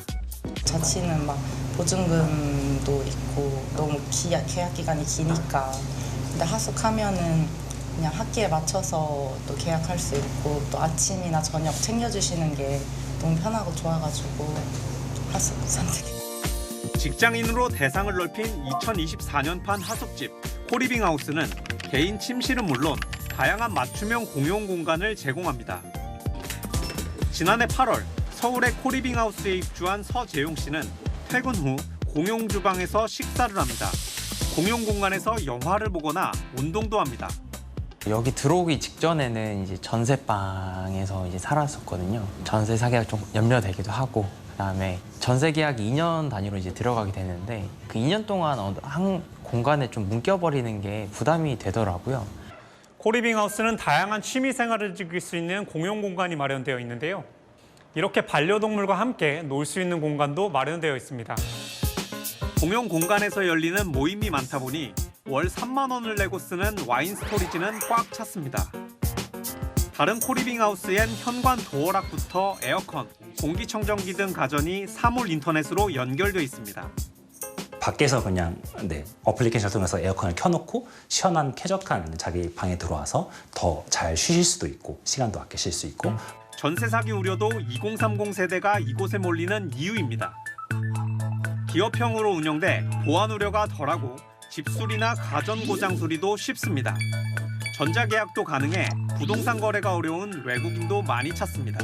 자취는 보증금도 있고 너무 계약 기간이 기니까. 근데 하숙하면은 그냥 학기에 맞춰서 또 계약할 수 있고 또 아침이나 저녁 챙겨주시는 게 너무 편하고 좋아가지고 하숙 선택했어요. 직장인으로 대상을 넓힌 2024년판 하숙집 코리빙 하우스는 개인 침실은 물론 다양한 맞춤형 공용 공간을 제공합니다. 지난해 8월 서울의 코리빙 하우스에 입주한 서재용 씨는 퇴근 후 공용 주방에서 식사를 합니다. 공용 공간에서 영화를 보거나 운동도 합니다. 여기 들어오기 직전에는 이제 전세방에서 이제 살았었거든요. 전세 사계약 좀 염려되기도 하고, 그다음에 전세 계약이 2년 단위로 이제 들어가게 되는데 그 2년 동안 한 공간에 좀 묶여버리는 게 부담이 되더라고요. 코리빙 하우스는 다양한 취미 생활을 즐길 수 있는 공용 공간이 마련되어 있는데요. 이렇게 반려동물과 함께 놀 수 있는 공간도 마련되어 있습니다. 공용 공간에서 열리는 모임이 많다 보니 월 3만 원을 내고 쓰는 와인 스토리지는 꽉 찼습니다. 다른 코리빙 하우스엔 현관 도어락부터 에어컨, 공기청정기 등 가전이 사물 인터넷으로 연결돼 있습니다. 밖에서 그냥 어플리케이션을 통해서 에어컨을 켜놓고 시원한 쾌적한 자기 방에 들어와서 더 잘 쉬실 수도 있고 시간도 아끼실 수 있고. 전세 사기 우려도 2030 세대가 이곳에 몰리는 이유입니다. 기업형으로 운영돼 보안 우려가 덜하고 집수리나 가전 고장 수리도 쉽습니다. 전자계약도 가능해 부동산 거래가 어려운 외국인도 많이 찾습니다.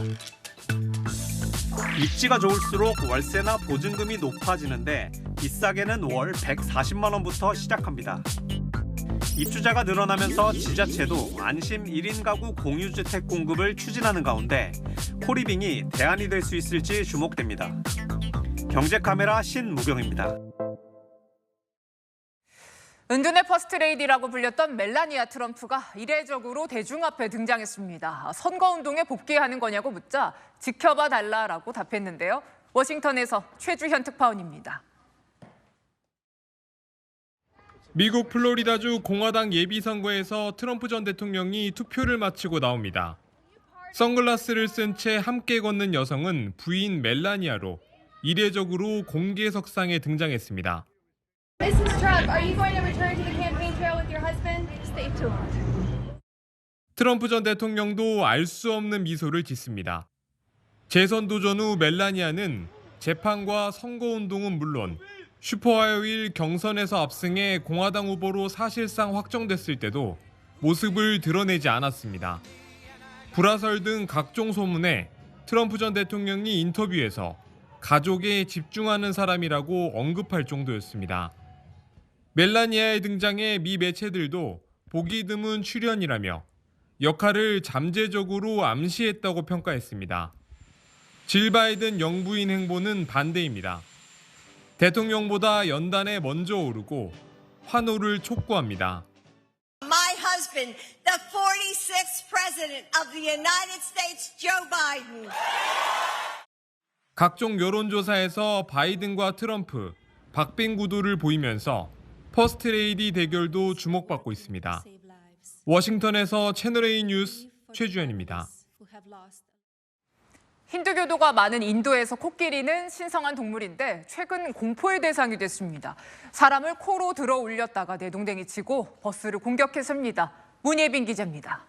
입지가 좋을수록 월세나 보증금이 높아지는데 비싸게는 월 140만 원부터 시작합니다. 입주자가 늘어나면서 지자체도 안심 1인 가구 공유주택 공급을 추진하는 가운데 코리빙이 대안이 될 수 있을지 주목됩니다. 경제카메라 신무경입니다. 은둔의 퍼스트레이디라고 불렸던 멜라니아 트럼프가 이례적으로 대중 앞에 등장했습니다. 선거운동에 복귀하는 거냐고 묻자 지켜봐 달라라고 답했는데요. 워싱턴에서 최주현 특파원입니다. 미국 플로리다주 공화당 예비선거에서 트럼프 전 대통령이 투표를 마치고 나옵니다. 선글라스를 쓴 채 함께 걷는 여성은 부인 멜라니아로 이례적으로 공개석상에 등장했습니다. Mrs. Trump, are you going to return to the campaign trail with your husband? Stay tuned. 트럼프 전 대통령도 알 수 없는 미소를 짓습니다. 재선 도전 후 멜라니아는 재판과 선거운동은 물론 슈퍼화요일 경선에서 압승해 공화당 후보로 사실상 확정됐을 때도 모습을 드러내지 않았습니다. 불화설 등 각종 소문에 트럼프 전 대통령이 인터뷰에서 가족에 집중하는 사람이라고 언급할 정도였습니다. 멜라니아의 등장에 미 매체들도 보기 드문 출연이라며 역할을 잠재적으로 암시했다고 평가했습니다. 질 바이든 영부인 행보는 반대입니다. 대통령보다 연단에 먼저 오르고 환호를 촉구합니다. My husband, the 46th president of the United States, Joe Biden. 각종 여론조사에서 바이든과 트럼프, 박빙 구도를 보이면서 퍼스트레이디 대결도 주목받고 있습니다. 워싱턴에서 채널A 뉴스 최주현입니다. 힌두교도가 많은 인도에서 코끼리는 신성한 동물인데 최근 공포의 대상이 됐습니다. 사람을 코로 들어 올렸다가 내동댕이 치고 버스를 공격했습니다. 문예빈 기자입니다.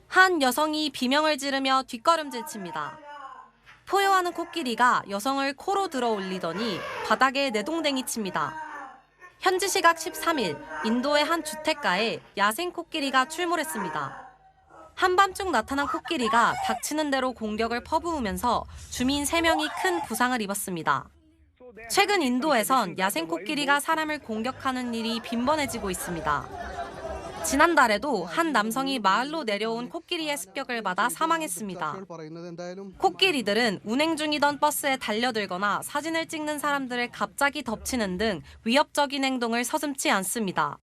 한 여성이 비명을 지르며 뒷걸음질 칩니다. 포효하는 코끼리가 여성을 코로 들어 올리더니 바닥에 내동댕이 칩니다. 현지 시각 13일 인도의 한 주택가에 야생 코끼리가 출몰했습니다. 한밤중 나타난 코끼리가 닥치는 대로 공격을 퍼부으면서 주민 3명이 큰 부상을 입었습니다. 최근 인도에선 야생 코끼리가 사람을 공격하는 일이 빈번해지고 있습니다. 지난달에도 한 남성이 마을로 내려온 코끼리의 습격을 받아 사망했습니다. 코끼리들은 운행 중이던 버스에 달려들거나 사진을 찍는 사람들을 갑자기 덮치는 등 위협적인 행동을 서슴지 않습니다.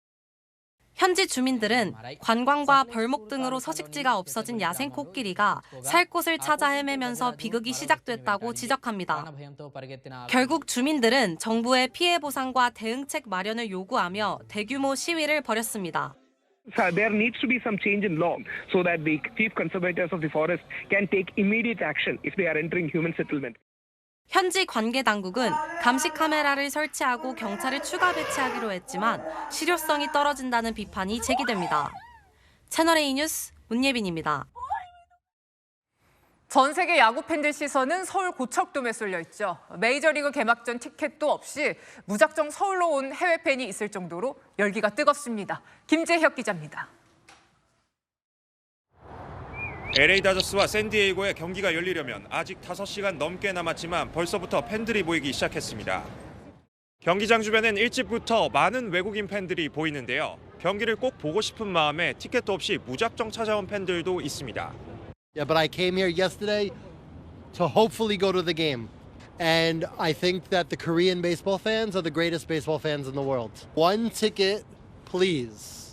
현지 주민들은 관광과 벌목 등으로 서식지가 없어진 야생 코끼리가 살 곳을 찾아 헤매면서 비극이 시작됐다고 지적합니다. 결국 주민들은 정부의 피해 보상과 대응책 마련을 요구하며 대규모 시위를 벌였습니다. There needs to be some change in law so that the chief conservators of the forest can take immediate action if they are entering human settlement. 현지 관계 당국은 감시 카메라를 설치하고 경찰을 추가 배치하기로 했지만 실효성이 떨어진다는 비판이 제기됩니다. 채널A 뉴스 문예빈입니다. 전 세계 야구 팬들 시선은 서울 고척돔에 쏠려 있죠. 메이저리그 개막전 티켓도 없이 무작정 서울로 온 해외 팬이 있을 정도로 열기가 뜨겁습니다. 김재혁 기자입니다. LA 다저스와 샌디에이고의 경기가 열리려면 아직 5시간 넘게 남았지만 벌써부터 팬들이 보이기 시작했습니다. 경기장 주변엔 일찍부터 많은 외국인 팬들이 보이는데요. 경기를 꼭 보고 싶은 마음에 티켓도 없이 무작정 찾아온 팬들도 있습니다. Yeah, but I came here yesterday to hopefully go to the game. And I think that the Korean baseball fans are the greatest baseball fans in the world. One ticket, please.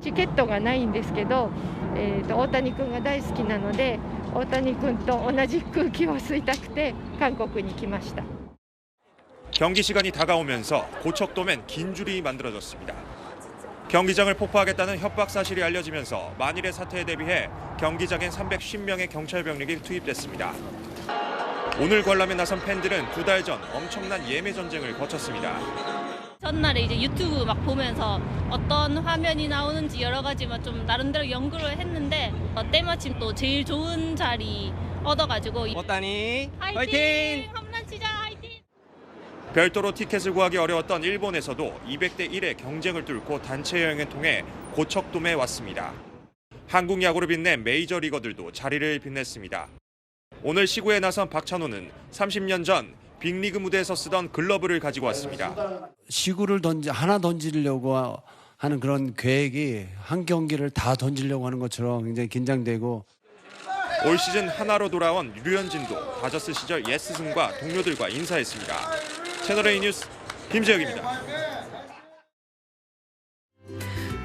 チケットがないんですけど、大谷君が大好きなので、大谷君と同じ空気を吸いたくて韓国に来ました。 경기 시간이 다가오면서 고척돔엔 긴 줄이 만들어졌습니다. 경기장을 폭파하겠다는 협박 사실이 알려지면서 만일의 사태에 대비해 경기장엔 310명의 경찰 병력이 투입됐습니다. 오늘 관람에 나선 팬들은 2달 전 엄청난 예매 전쟁을 거쳤습니다. 전날에 이제 유튜브 막 보면서 어떤 화면이 나오는지 여러 가지만 좀 나름대로 연구를 했는데 때마침 또 제일 좋은 자리 얻어가지고 오타니 화이팅! 홈런 치자 화이팅! 별도로 티켓을 구하기 어려웠던 일본에서도 200대 1의 경쟁을 뚫고 단체 여행을 통해 고척돔에 왔습니다. 한국 야구를 빛낸 메이저리거들도 자리를 빛냈습니다. 오늘 시구에 나선 박찬호는 30년 전 빅리그 무대에서 쓰던 글러브를 가지고 왔습니다. 시구를 하나 던지려고 하는 그런 계획이 한 경기를 다 던지려고 하는 것처럼 굉장히 긴장되고 올 시즌 하나로 돌아온 류현진도 다저스 시절 옛 스승과 동료들과 인사했습니다. 채널A 뉴스 김재혁입니다.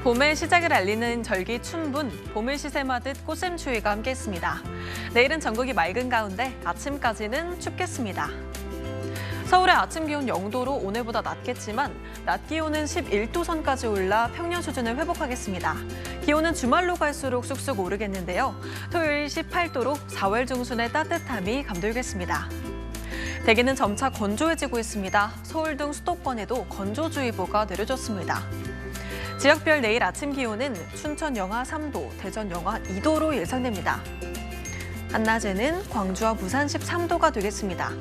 봄의 시작을 알리는 절기 춘분, 봄을 시샘하듯 꽃샘추위가 함께했습니다. 내일은 전국이 맑은 가운데 아침까지는 춥겠습니다. 서울의 아침 기온 0도로 오늘보다 낮겠지만 낮 기온은 11도 선까지 올라 평년 수준을 회복하겠습니다. 기온은 주말로 갈수록 쑥쑥 오르겠는데요. 토요일 18도로 4월 중순의 따뜻함이 감돌겠습니다. 대기는 점차 건조해지고 있습니다. 서울 등 수도권에도 건조주의보가 내려졌습니다. 지역별 내일 아침 기온은 춘천 영하 3도, 대전 영하 2도로 예상됩니다. 한낮에는 광주와 부산 13도가 되겠습니다.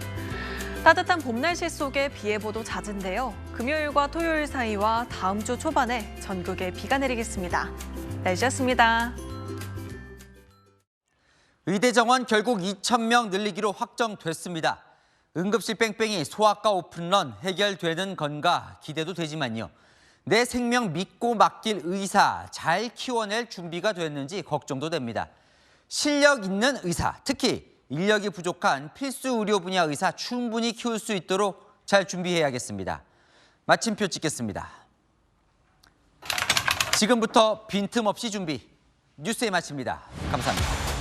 따뜻한 봄 날씨 속에 비 예보도 잦은데요. 금요일과 토요일 사이와 다음 주 초반에 전국에 비가 내리겠습니다. 날씨였습니다. 의대 정원 결국 2,000명 늘리기로 확정됐습니다. 응급실 뺑뺑이 소아과 오픈런 해결되는 건가 기대도 되지만요. 내 생명 믿고 맡길 의사 잘 키워낼 준비가 됐는지 걱정도 됩니다. 실력 있는 의사, 특히 인력이 부족한 필수 의료 분야 의사 충분히 키울 수 있도록 잘 준비해야겠습니다. 마침표 찍겠습니다. 지금부터 빈틈없이 준비, 뉴스에 마칩니다. 감사합니다.